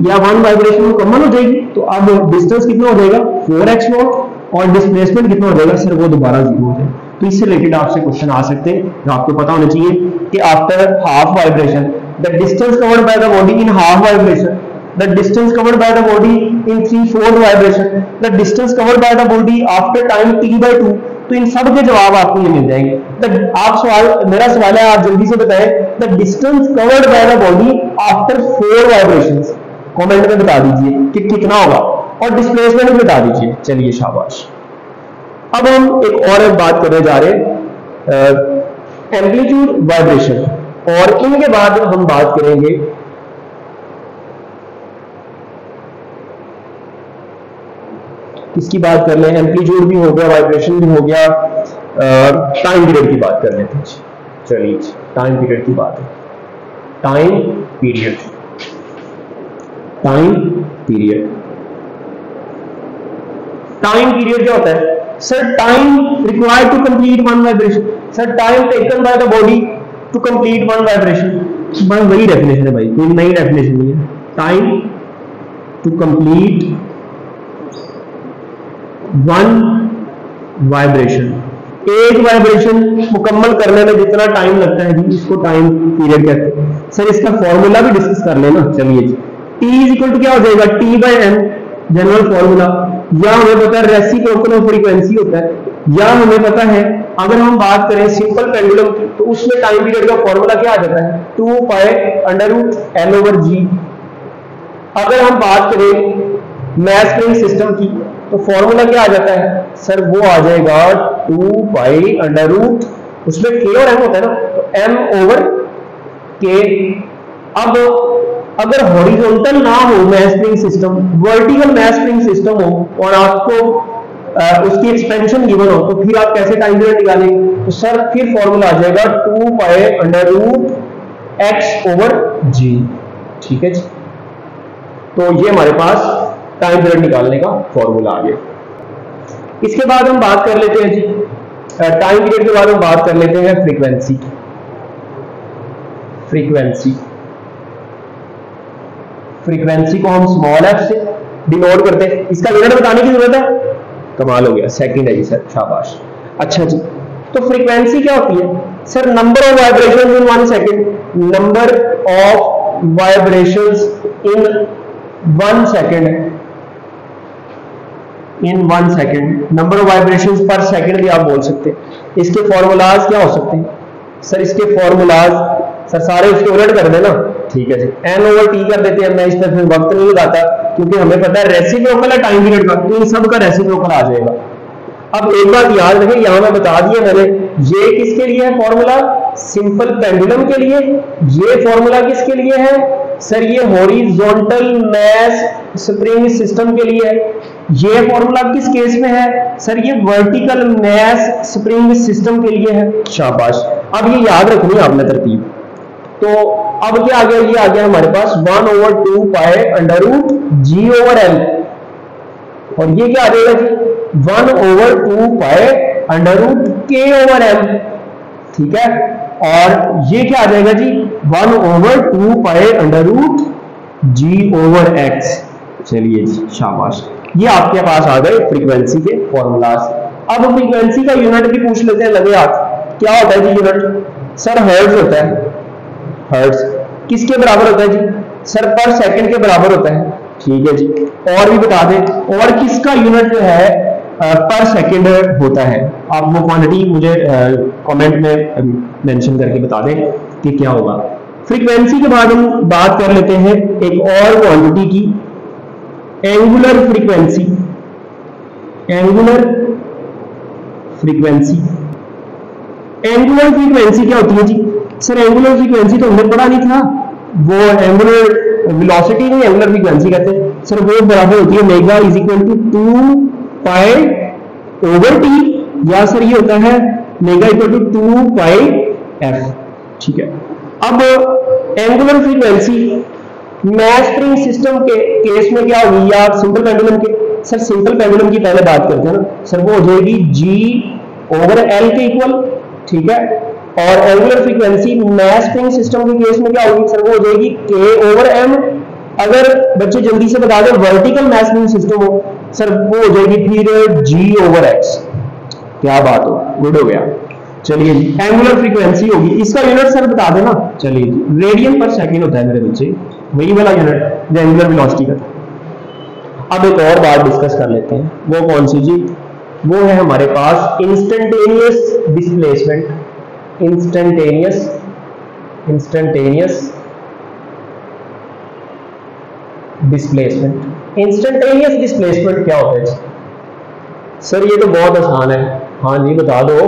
या 1 वाइब्रेशन मुकम्मल हो जाएगी, तो अब डिस्टेंस कितना हो जाएगा 4x नॉट और डिस्प्लेसमेंट कितना हो जाएगा, सर वो दोबारा 0 हो जाएगा। तो इससे रिलेटेड आपसे क्वेश्चन आ सकते हैं, जो आपको पता होना चाहिए कि after half vibration the distance covered by the body in half vibration, the distance covered by the body in 3/4 vibration, the distance covered by the body after time t/2, तो इन सब के जवाब आपको ये मिल जाएंगे। आप सवाल, मेरा सवाल है आप जल्दी से बताएं, the distance covered by the body after 4 vibrations, comment में बता दीजिए कि कितना होगा, और डिस्प्लेसमेंट भी बता दीजिए। चलिए शाबाश। अब हम एक और बात करने जा रहे हैं एम्पलीट्यूड वाइब्रेशन, और इनके बाद हम बात करेंगे किसकी बात कर लें, एम्पलीट्यूड भी हो गया, वाइब्रेशन भी हो गया, टाइम पीरियड की बात कर लेते हैं। चलिए टाइम पीरियड की बात है, time period, time period, time period क्या होता है, sir time required to complete one vibration, sir time taken by the body to complete one vibration, बस वही डेफिनेशन है भाई, कोई नई डेफिनेशन नहीं है। Time to complete one vibration, एक वाइब्रेशन मुकम्मल करने में जितना टाइम लगता है जी, इसको टाइम पीरियड कहते हैं। सर इसका फॉर्मूला भी डिस्कस कर लेना। चलिए जी, T इक्वल टू क्या हो जाएगा, T/m जनरल फॉर्मूला, या हमें पता है रेसिप्रोकल ऑफ फ्रीक्वेंसी होता है, या हमें पता है अगर हम बात करें सिंपल पेंडुलम की, तो उसमें टाइम पीरियड का फॉर्मूला क्या आ जाता है, 2π√L/g। अगर हम बात करें मैस स्प्रिंग सिस्टम की, तो फॉर्मूला क्या आ जाता है, सर वो आ जाएगा 2π√, उसमें k और m होता है ना, तो m/k। अब अगर हॉरिजॉन्टल ना हो mass spring system, vertical mass spring system हो, और आपको उसकी एक्सपेंशन गिवन हो, तो फिर आप कैसे टाइम पीरियड निकालेंगे, तो सर फिर फॉर्मूला आ जाएगा 2π√x/g। ठीक है जी, तो ये हमारे पास टाइम पीरियड निकालने का फॉर्मूला आ गया। इसके बाद हम बात कर लेते हैं जी, टाइम पीरियड के बाद हम बात कर लेते हैं फ्रीक्वेंसी। फ्रीक्वेंसी, फ्रीक्वेंसी को हम स्मॉल f से डिनोट करते हैं। इसका यूनिट बताने की जरूरत है, कमाल हो गया, सेकंड है जी सर, शाबाश। अच्छा जी, तो फ्रीक्वेंसी क्या होती है, sir number of vibrations in 1 second, number of vibrations in 1 second, in 1 second, number of vibrations पर सेकंड भी आप बोल सकते हैं। इसके फॉर्मूलाज क्या हो सकते हैं, सर इसके फॉर्मूलाज, सर सारे उसके उलट कर देना। ठीक है जी, n/t कर देते हैं, मैं इस पर फिर वक्त नहीं लगाता, क्योंकि हमें पता है रेसिप्रोकल है टाइम पीरियड का, तो इन सब का रेसिप्रोकल आ जाएगा। अब एक बात याद रखें, यहां मैं बता दिया मैंने, ये किसके लिए है फॉर्मूला, सिंपल पेंडुलम के लिए। ये फॉर्मूला किसके लिए है, सर ये हॉरिजॉन्टल मैस स्प्रिंग सिस्टम के लिए है। ये फॉर्मूला किस केस में है, सर ये वर्टिकल मैस स्प्रिंग सिस्टम के लिए है। शाबाश, अब ये याद रखनी है आपने तरतीब। तो अब क्या आ गया, ये आ गया हमारे पास 1/2π√g/l, और ये क्या आ जाएगा जी 1/2π√k/m। ठीक है, और ये क्या आ जाएगा जी 1/2π√g/x। चलिए जी शाबाश, ये आपके पास आ गए फ्रीक्वेंसी के फॉर्मूलाज। अब फ्रीक्वेंसी का यूनिट भी पूछ लेते हैं, लगे हाथ, क्या होता है जी यूनिट, सर हर्ट्ज होता है। हर्ट्ज किसके बराबर होता है जी, सर पर सेकंड के बराबर होता है। ठीक है जी, और भी बता दें, और किसका यूनिट जो है पर सेकंड होता है, आप वो क्वांटिटी मुझे कमेंट में मेंशन करके बता दें कि क्या होगा। फ्रीक्वेंसी के बाद हम बात कर लेते हैं एक और क्वांटिटी की, angular frequency. Angular frequency, angular frequency क्या होती है जी? सर एंगुलर फ्रीक्वेंसी तो हमने पढ़ा नहीं था, वो एंगुलर वेलोसिटी नहीं एंगुलर फ्रीक्वेंसी कहते हैं सर, वो बराबर होती है omega is equal to 2 pi over T, या सर ये होता है omega equal to 2 pi F. ठीक है, अब angular frequency mass spring system के केस में क्या होगी, या सिंपल पेंडुलम के? सर सिंपल पेंडुलम की पहले बात करते हैं ना सर, वो हो जाएगी जी ओवर एल के इक्वल। ठीक है, और angular frequency mass spring system के केस में क्या होगी सर, वो हो जाएगी के ओवर एम। अगर बच्चे जल्दी से बता दें वर्टिकल मैस स्प्रिंग सिस्टम हो सर, वो हो जाएगी फिर जी ओवर एक्स। क्या बात हो, गुड हो गया। चलिए जी, एंगुलर फ्रीक्वेंसी होगी, इसका यूनिट सर बता देना। चलिए जी, रेडियन पर सेकंड होता है मेरे बच्चे, वही वाला यूनिट जो एंगुलर वेलोसिटी का। अब एक और बात डिस्कस कर लेते हैं, वो कौन सी जी? वो है हमारे पास instantaneous displacement. Instantaneous displacement. Instantaneous displacement क्या होता है जी? सर ये तो बहुत आसान है, हाँ जी बता दो।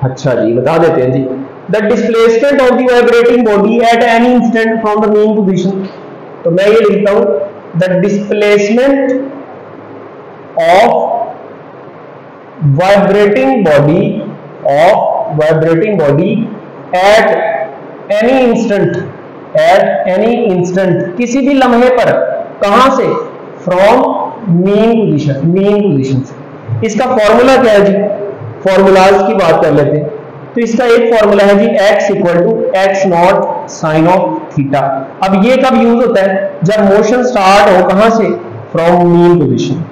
अच्छा जी बता देते हैं जी, the displacement of the vibrating body at any instant from the mean position. तो मैं ये लिखता हूं, the displacement of vibrating body at any instant, किसी भी लम्हे पर, कहां से? फ्रॉम मीन पोजीशन से। इसका फॉर्मूला क्या है जी? फॉर्मूलाज की बात कर लेते हैं। तो इसका एक फॉर्मूला है जी, x equal to x not sine of theta. अब ये कब यूज होता है? जब मोशन स्टार्ट हो, कहां से? From mean position.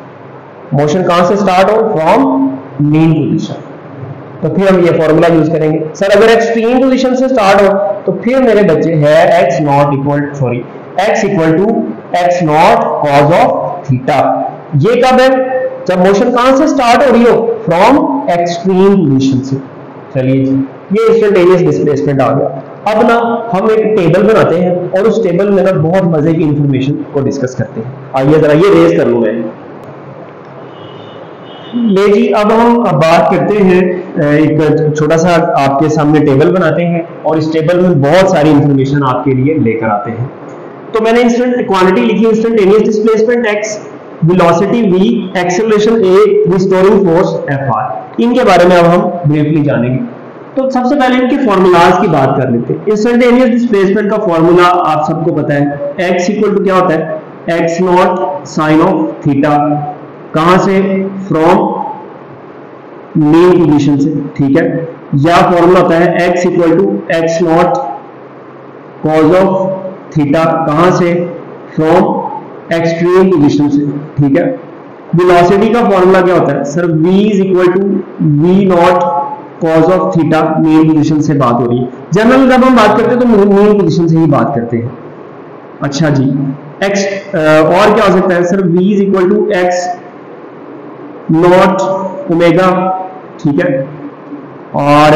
मोशन कहां से स्टार्ट हो? From mean position. तो फिर हम ये फॉर्मूला यूज करेंगे। सर अगर एक्सट्रीम पोजीशन से स्टार्ट हो तो फिर मेरे बच्चे है x equal to x not cos of theta. ये कब है? जब मोशन कहां से स्टार्ट हो रही हो? फ्रॉम एक्सट्रीम पोजीशन से। चलिए जी, ये इंस्टेंटेनियस डिस्प्लेसमेंट आ गया। अब ना हम एक टेबल बनाते हैं और उस टेबल में ना बहुत मजे की इंफॉर्मेशन को डिस्कस करते हैं। आइए जरा ये रेज कर लूं मैं। ले जी, अब हम बात करते हैं, एक छोटा सा आपके सामने टेबल बनाते हैं और इस टेबल में बहुत सारी इंफॉर्मेशन आपके लिए लेकर आते हैं। तो मैंने इंस्टेंट क्वांटिटी लिखी, instantaneous displacement x, velocity v, acceleration a, restoring force Fr। इनके बारे में अब हम ब्रीफली जानेंगे। तो सबसे पहले इनके फॉर्मूलाज की बात कर लेते हैं। इंस्टेंटेनियस डिस्प्लेसमेंट का फॉर्मूला आप सबको पता है, x इक्वल टू क्या होता है? X not sine of theta. कहां से? फ्रॉम मीन पोजीशन से। ठीक है, या फॉर्मूला होता है x equal to x not cos of theta. कहां से? फ्रॉम एक्सट्रीम पोजीशन से। ठीक है, वेलोसिटी का फॉर्मूला क्या होता है? Sir v is equal to v not cos of theta. Main position से बात हो रही है। जनरल जब हम बात करते हैं तो मेन पोजीशन से ही बात करते हैं। अच्छा जी, x और क्या हो सकता है? Sir v is equal to x not omega. ठीक है, और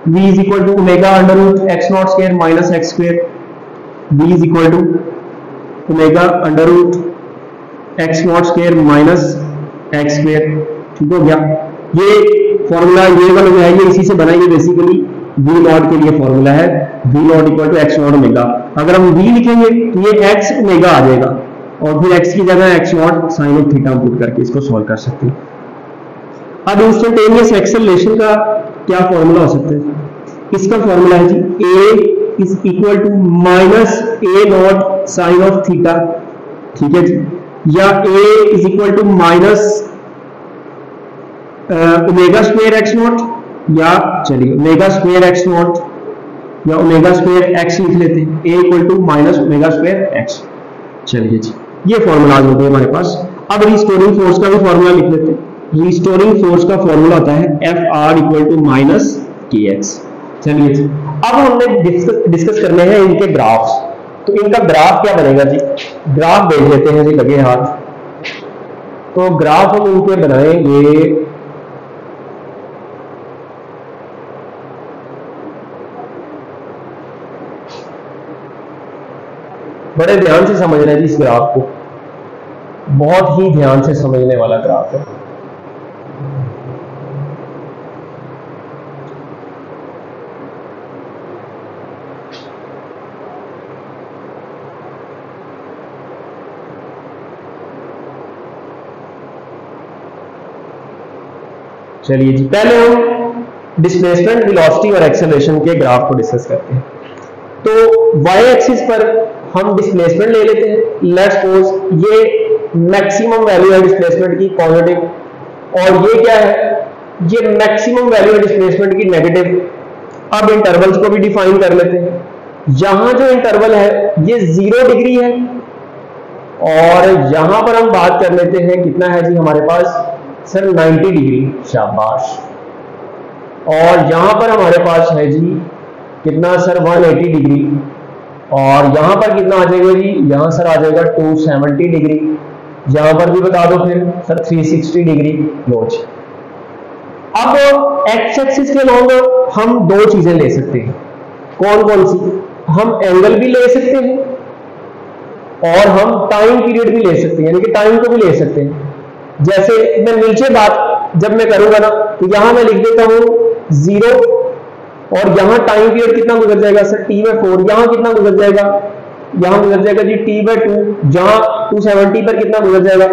v is equal to omega under root x not square minus x square. v is equal to omega under root x not square minus x square. ठीक हो गया। ये फॉर्मूला ये वाला जो है ये इसी से बना, ये बेसिकली v नॉट के लिए फॉर्मूला है, v not equal to x not omega. अगर हम v लिखेंगे तो ये x ओमेगा आ जाएगा और फिर x की जगह x not sine of theta put करके इसको सॉल्व कर सकते हैं। अब इंस्टेंटेनियस एक्सेलरेशन का क्या फॉर्मूला हो सकता है? इसका फॉर्मूला है जी a is equal to minus a not sine of theta. ठीक है जी, या a is equal to minus omega square x not, या चलिए ओमेगा स्क्वायर एक्स नॉट या ओमेगा स्क्वायर एक्स लिख लेते हैं, a equal to minus omega square x. चलिए जी, ये फॉर्मूलाज होते हैं हमारे पास। अब रिस्टोरिंग फोर्स का भी फॉर्मूला लिख लेते हैं। रिस्टोरिंग फोर्स का फॉर्मूला होता है Fr equal to minus kx। चलिए जी, अब हमने डिस्कस करने हैं इनके ग्राफ्स। तो इनका ग्राफ क्या बनेगा जी? ग्राफ देख लेते हैं जी लगे हाथ। तो ग्राफ हम इनके बनाएंगे, बड़े ध्यान से समझ रहे हैं जी इस ग्राफ को, बहुत ही ध्यान से समझने वाला ग्राफ है। चलिए जी, पहले हम डिस्प्लेसमेंट, वेलोसिटी और एक्सेलरेशन के ग्राफ को डिस्कस करते हैं। तो वाई एक्सिस पर हम डिस्प्लेसमेंट ले लेते हैं। लेट्स सपोज ये मैक्सिमम वैल्यू है डिस्प्लेसमेंट की पॉजिटिव, और ये क्या है, ये मैक्सिमम वैल्यू है डिस्प्लेसमेंट की नेगेटिव। अब इंटरवल्स को भी डिफाइन कर लेते हैं। यहां जो इंटरवल है ये 0 डिग्री है, और यहां पर हम बात कर लेते हैं कितना है जी हमारे पास, सर 90 डिग्री, शाबाश। और यहां पर हमारे पास है जी कितना सर, 180 डिग्री। और यहां पर कितना आ जाएगा जी, यहां सर आ जाएगा 270 डिग्री। यहां पर भी बता दो फिर सर 360 डिग्री नोच। अब एक्स एक्सिस के लॉन्ग हम दो चीजें ले सकते हैं। कौन कौन सी, हम एंगल भी ले सकते हैं और हम टाइम पीरियड भी ले सकते हैं, यानी कि टाइम को भी ले सकते हैं। जैसे मैं नीचे बात जब मैं करूंगा ना, तो यहां मैं लिख देता हूं 0, और यहां टाइम पीरियड कितना गुजर जाएगा सर, t/4। यहां कितना गुजर जाएगा, यहां गुजर जाएगा जी t/2। जहां 270 पर कितना गुजर जाएगा,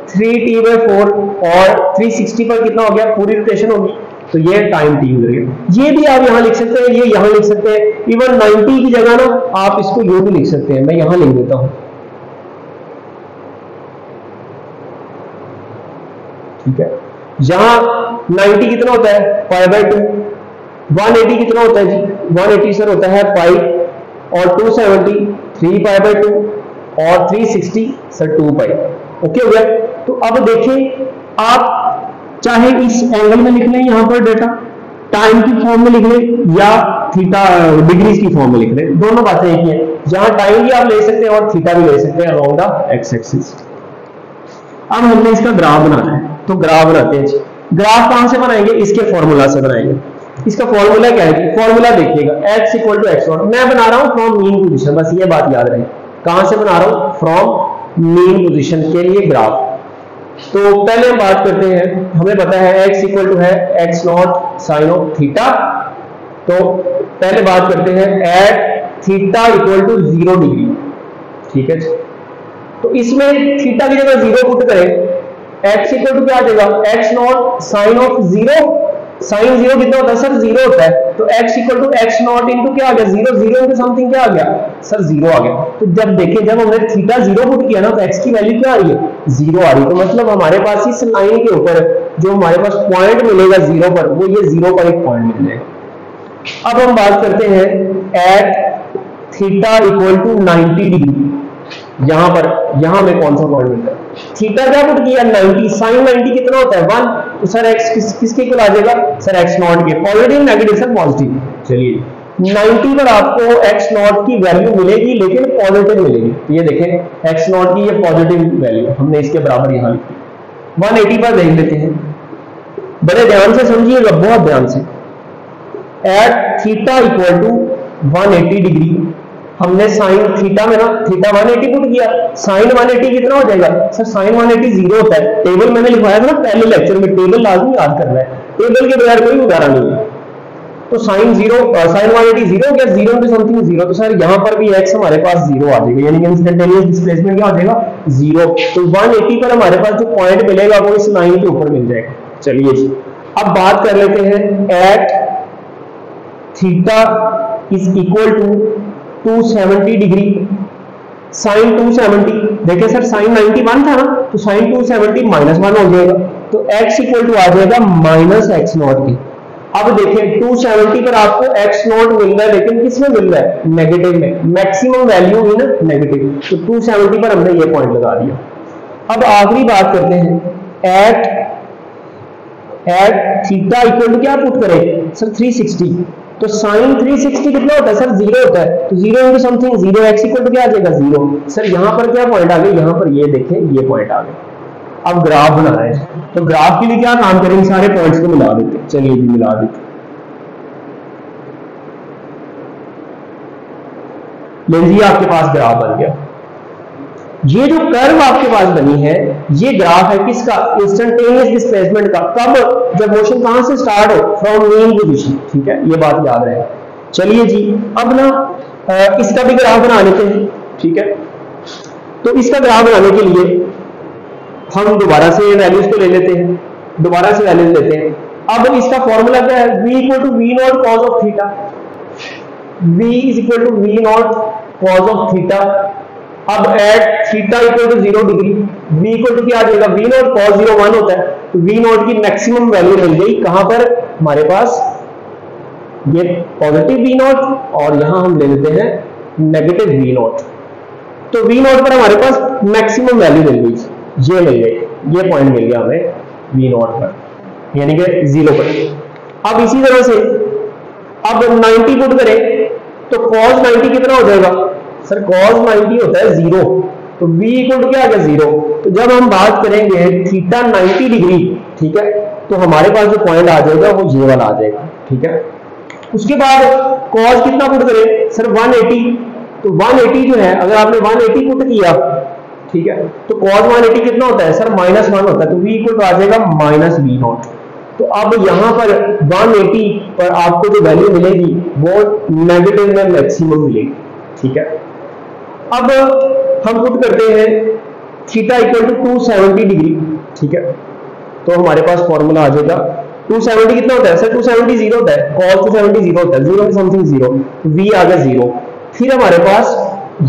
3t/4। और 360 पर कितना हो गया, पूरी रोटेशन होगी, तो ये टाइम t गुजर गया। ये भी आप यहां लिख सकते हैं, ये यहां लिख सकते हैं। इवन 90 की जगह ना आप इसको ये भी लिख सकते हैं, मैं यहां लिख देता हूं, ठीक है। यहां 90 कितना होता है, π/2। 180 कितना होता है जी, 180 सर होता है π, और 270 3π/2, और 360 सर 2π। ओके हो गया। तो अब देखिए, आप चाहे इस एंगल में लिख लें, यहां पर डेटा टाइम की फॉर्म में लिख लें या थीटा डिग्रीज की फॉर्म में लिख लें, दोनों बातें एक ही हैं। जहां टाइम भी आप ले सकते हैं और थीटा भी ले सकते हैं अलोंग द एक्स एक्सिस। अब हमने इसका ग्राफ बनाना है, तो ग्राफ बनाते हैं। ग्राफ कहां से बनाएंगे, इसके फॉर्मूला से बनाएंगे। इसका फॉर्मूला क्या है, फॉर्मूला देखिएगा, x = x0। मैं बना रहा हूं फ्रॉम मीन पोजीशन, बस ये बात याद रहे। कहां से बना रहा हूं, फ्रॉम मीन पोजीशन के लिए ग्राफ। तो पहले हम बात करते हैं, हमें पता है x = है x0 sin of थीटा। तो पहले बात करते हैं एट थीटा = 0 डिग्री, ठीक है। तो इसमें थीटा की जगह 0 पुट करें, x = क्या आ जाएगा, x0 sin of 0। sin 0 कितना होता है सर, 0 होता है। तो x = x0 इंटू क्या आ गया, 0। 0 इंटू समथिंग क्या आ गया सर, 0 आ गया। तो जब देखें, जब हमने थीटा 0 पुट किया ना, तो x की वैल्यू क्या आ रही है, 0 आ रही है। तो मतलब हमारे पास इस लाइन के ऊपर जो हमारे पास पॉइंट मिलेगा 0 पर, वो ये 0 का एक पॉइंट मिल जाएगा। अब हम बात करते हैं एट थीटा = 90 डिग्री। यहां पर, यहां में कौन सा पॉइंट मिलता है, थीटा क्या पुट किया 90, sin 90 कितना होता है 1। तो सर x किसके इक्वल आ जाएगा सर, x0 के। Positive negative sir positive. चलिए 90 पर आपको x0 की वैल्यू मिलेगी, लेकिन पॉजिटिव मिलेगी। तो ये देखें x0 की ये पॉजिटिव वैल्यू हमने इसके बराबर यहां लिखी। 180 पर देख लेते हैं, बड़े ध्यान से समझिएगा, बहुत ध्यान से। एट थीटा = 180 डिग्री, हमने साइन थीटा में ना थीटा 180 पुट किया, साइन 180 कितना हो जाएगा सर, साइन 180 0 होता है। टेबल मैंने लिखवाया था ना पहले लेक्चर में, टेबल लाजमी याद करना है, टेबल के बगैर कोई गुजारा नहीं है। तो साइन 180 0 क्या, 0 इंटू समथिंग 0। तो सर यहां पर भी x हमारे पास 0 आ जाएगा, यानी कि इंस्टेंटेनियस डिस्प्लेसमेंट क्या हो जाएगा 0। तो 180 पर हमारे पास जो पॉइंट मिलेगा वो इस लाइन के ऊपर मिल जाएगा। चलिए जी, अब बात कर लेते हैं एट थीटा = 270 डिग्री, साइन 270। देखिए सर साइन 91 था ना, तो साइन 270 -1 हो जाएगा। तो x = आ जाएगा -x0 की। अब देखिए 270 पर आपको x0 मिल रहा है, लेकिन किसमें मिल रहा है, नेगेटिव में। मैक्सिमम वैल्यू है ना नेगेटिव, तो 270 पर हमने ये पॉइंट लगा दिया। अब आखिरी बात करते हैं, एट थीटा = क्या पुट करें सर, 360। तो साइन 360 कितना होता है सर, 0 होता है। तो 0 इंटू समथिंग 0, x = क्या आ जाएगा 0। सर यहां पर क्या पॉइंट आ गए, यहां पर ये देखें ये पॉइंट आ गए। अब ग्राफ बनाना है, तो ग्राफ के लिए क्या काम करेंगे, सारे पॉइंट्स को मिला देते हैं। चलिए जी मिला देते, लीजिए आपके पास ग्राफ बन गया। ये जो कर्व आपके पास बनी है, ये ग्राफ है किसका? इंस्टेंटेनियस डिस्प्लेसमेंट का। कब? जब मोशन कहां से स्टार्ट हो? From mean position. ठीक है, ये बात याद रहे। चलिए जी, अब ना इसका भी ग्राफ बना लेते हैं। ठीक है, तो इसका ग्राफ बनाने के लिए हम दोबारा से वैल्यूज को ले लेते हैं, दोबारा से वैल्यूज लेते हैं। अब इसका फॉर्मूला क्या है? v equal to V naught cos of theta. v is equal to V naught cos of theta. अब at theta equal to 0 degree v equal to क्या आ जाएगा? वी नॉट कॉस 0 1 होता है, तो वी नॉट की मैक्सिमम वैल्यू मिल गई कहां पर? हमारे पास ये पॉजिटिव वी नॉट और यहां हम ले लेते हैं नेगेटिव वी नॉट। तो वी नॉट पर हमारे पास मैक्सिमम वैल्यू मिल गई, ये मिल गई, ये पॉइंट मिल गया हमें वी नॉट पर, यानी कि 0 पर। अब इसी तरह से अब 90 पुट करें तो cos 90 कितना हो जाएगा? सर cos 90 होता है 0, तो v इक्वल टू क्या आ गया? 0। तो जब हम बात करेंगे थीटा 90 डिग्री, ठीक है, तो हमारे पास जो पॉइंट आ जाएगा वो ये वाला आ जाएगा। ठीक है, उसके बाद cos कितना पुट करें? सर 180। तो 180 जो है, अगर आपने 180 पुट किया, ठीक है, तो cos 180 कितना होता है? सर -1 होता है, तो v इक्वल टू आ जाएगा माइनस वी नॉट। तो अब यहां पर 180 पर आपको जो वैल्यू मिलेगी वो नेगेटिव में मैक्सिमम मिलेगी। ठीक है, अब हम पुट करते हैं थीटा इक्वल टू 270 डिग्री। ठीक है, तो हमारे पास फॉर्मूला आ जाएगा 270 कितना होता है? सर 270 0 होता है, cos 270 0 होता है, 0 समथिंग 0, v आ गया 0। फिर हमारे पास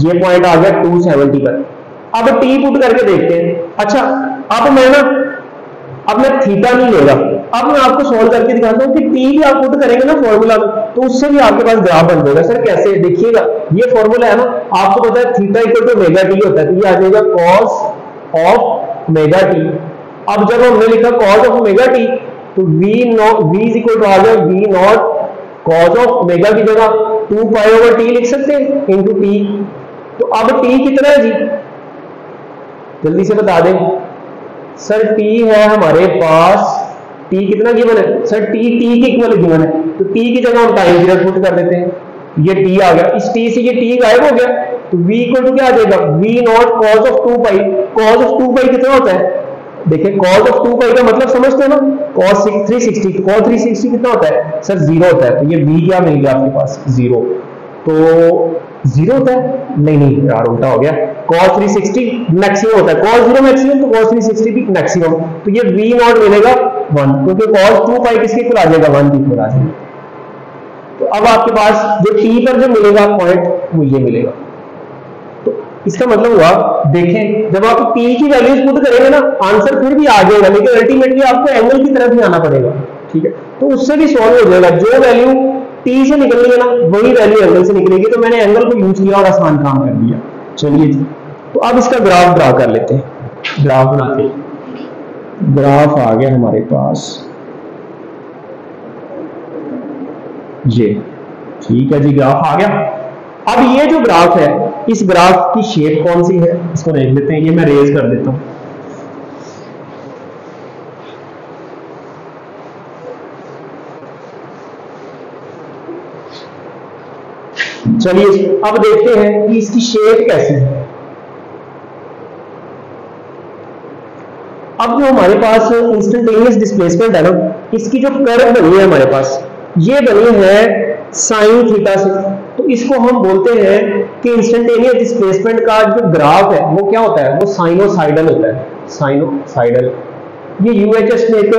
ये पॉइंट आ गया 270 पर। अब t पुट करके देखते हैं। अच्छा, अब मैं थीटा नहीं लेगा, अब मैं आपको सॉल्व करके दिखाता हूं कि t भी आप पुट करेंगे ना फॉर्मूला में, तो उससे भी आपके पास ग्राफ बन जाएगा। सर कैसे? देखिएगा, ये फॉर्मूला है ना, आपको पता है theta equal to omega t होता है, तो ये आ जाएगा cos ऑफ ओमेगा t। अब जब हमने लिखा cos ऑफ ओमेगा t, तो v इज इक्वल टू आ गया v not cos of omega की जगह 2 पाई ओवर t लिख सकते हैं इनटू t। तो अब t कितना है जी? जल्दी से बता दें। सर t है हमारे पास, t कितना गिवन है? सर t के इक्वल गिवन है, तो t की जगह हम टाइम पीरियड पुट कर देते हैं, ये t आ गया, इस t से ये t गायब हो गया, तो v इक्वल टू क्या आ जाएगा? v not cos of 2 pi. cos of 2 पाई कितना होता है? देखिए cos ऑफ 2 पाई का मतलब समझते हैं ना, cos 360, तो cos 360 कितना होता है? सर 0 होता है, तो ये v क्या मिल गया आपके पास? 0। तो 0 होता है? नहीं यार, उल्टा हो गया, cos 360 मैक्सिमम होता है, cos 0 मैक्सिमम, तो cos 360 भी मैक्सिमम, तो ये v नॉट मिलेगा 1, क्योंकि cos 2 पाई किसके इक्वल आ जाएगा? 1 के इक्वल आ जाएगा। तो अब आपके पास जो t पर जो मिलेगा पॉइंट वो ये मिलेगा। तो इसका मतलब हुआ, देखें, जब आप t की वैल्यूज पुट करेंगे ना, आंसर फिर भी आ जाएगा, लेकिन अल्टीमेटली आपको एंगल की तरफ ही आना पड़ेगा। ठीक है, तो उससे भी सॉल्व हो जाएगा। जो वैल्यू t से निकल रही है ना, वही वैल्यू एंगल से निकलेगी, तो मैंने एंगल को यूज किया और आसान काम कर दिया। चलिए जी, तो अब इसका ग्राफ ड्रा कर लेते हैं। ग्राफ बनाते हैं, ग्राफ आ गया हमारे पास ये। ठीक है जी, ग्राफ आ गया। अब ये जो ग्राफ है, इस ग्राफ की शेप कौन सी है इसको देख लेते हैं। ये मैं रेज कर देता हूं। चलिए अब देखते हैं कि इसकी शेप कैसी है। अब जो हमारे पास इंस्टेंटेनियस डिस्प्लेसमेंट है ना, इसकी जो कर्व बनी है हमारे पास, ये बनी है साइन थीटा से, तो इसको हम बोलते हैं कि इंस्टेंटेनियस डिस्प्लेसमेंट का जो ग्राफ है वो क्या होता है? वो साइनोसाइडल होता है, साइनोसाइडल। ये यूएचएस में एक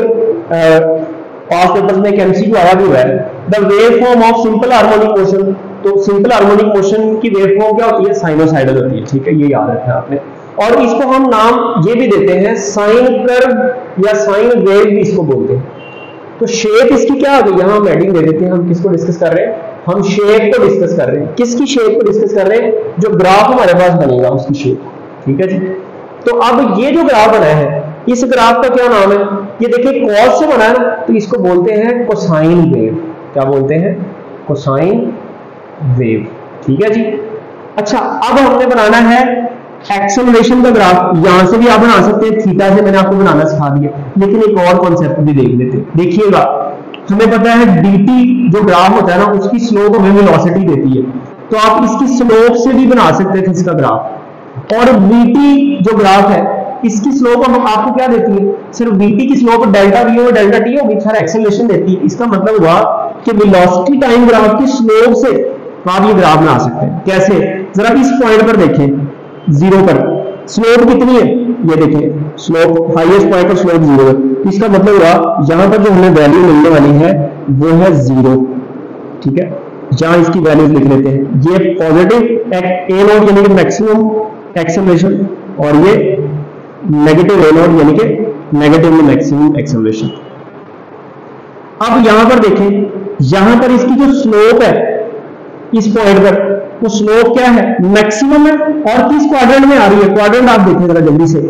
पास पेपर्स में एक एमसीक्यू आया भी हुआ है, the wave form of simple harmonic motion. तो सिंपल हार्मोनिक मोशन की वेव फॉर्म क्या होती है? साइनोसाइडल होती है। ठीक है, ये याद रखना आपने। और इसको हम नाम ये भी देते हैं साइन कर्व या साइन वेव भी इसको बोलते हैं। तो शेप इसकी क्या आ गई? यहां हम हेडिंग दे देते हैं। हम किसको डिस्कस कर रहे हैं? हम शेप को डिस्कस कर रहे हैं। किसकी शेप को डिस्कस कर रहे हैं? जो ग्राफ हमारे पास बनेगा उसकी शेप। ठीक है जी, तो अब ये जो ग्राफ बना है, इस ग्राफ का क्या नाम है? ये देखिए कॉस से बना है ना, तो इसको बोलते हैं कोसाइन वेव। क्या बोलते हैं? Cosine wave. ठीक है जी। अच्छा, अब हमने बनाना है एक्सेलरेशन का ग्राफ। यहां से भी आप बना सकते हैं, थीटा से मैंने आपको बनाना सिखा दिया, लेकिन एक और कॉन्सेप्ट भी देख लेते हैं। देखिएगा, हमें पता है dt जो ग्राफ होता है ना, उसकी स्लोप हमें वेलोसिटी देती है, तो आप इसकी स्लोप से भी बना सकते थे इसका ग्राफ। और VT जो ग्राफ है इसकी स्लोप आपको क्या देती है सर, VT की स्लोप डेल्टा V और डेल्टा T होगी सर, एक्सेलरेशन देती है। इसका मतलब हुआ कि वेलोसिटी टाइम ग्राफ की स्लोप से आप ये ग्राफ बना सकते हैं। कैसे, जरा इस पॉइंट पर देखें, जीरो पर स्लोप कितनी है, ये देखें स्लोप हाईएस्ट पॉइंट पर स्लोप जीरो है। इसका मतलब हुआ यहां पर जो हमें वैल्यू मिलने वाली है वो है जीरो, ठीक है। जहां इसकी वैल्यूज लिख लेते हैं, ये पॉजिटिव ए नॉट यानी कि मैक्सिमम एक्सेलरेशन और ये नेगेटिव ए नॉट यानी कि नेगेटिव मैक्सिमम एक्सेलरेशन। अब यहां पर देखें, यहां पर इसकी जो स्लोप है इस पॉइंट पर, वो स्लोप क्या है, मैक्सिमम है। और किस क्वाड्रेंट में आ रही है, क्वाड्रेंट आप देखें जरा जल्दी से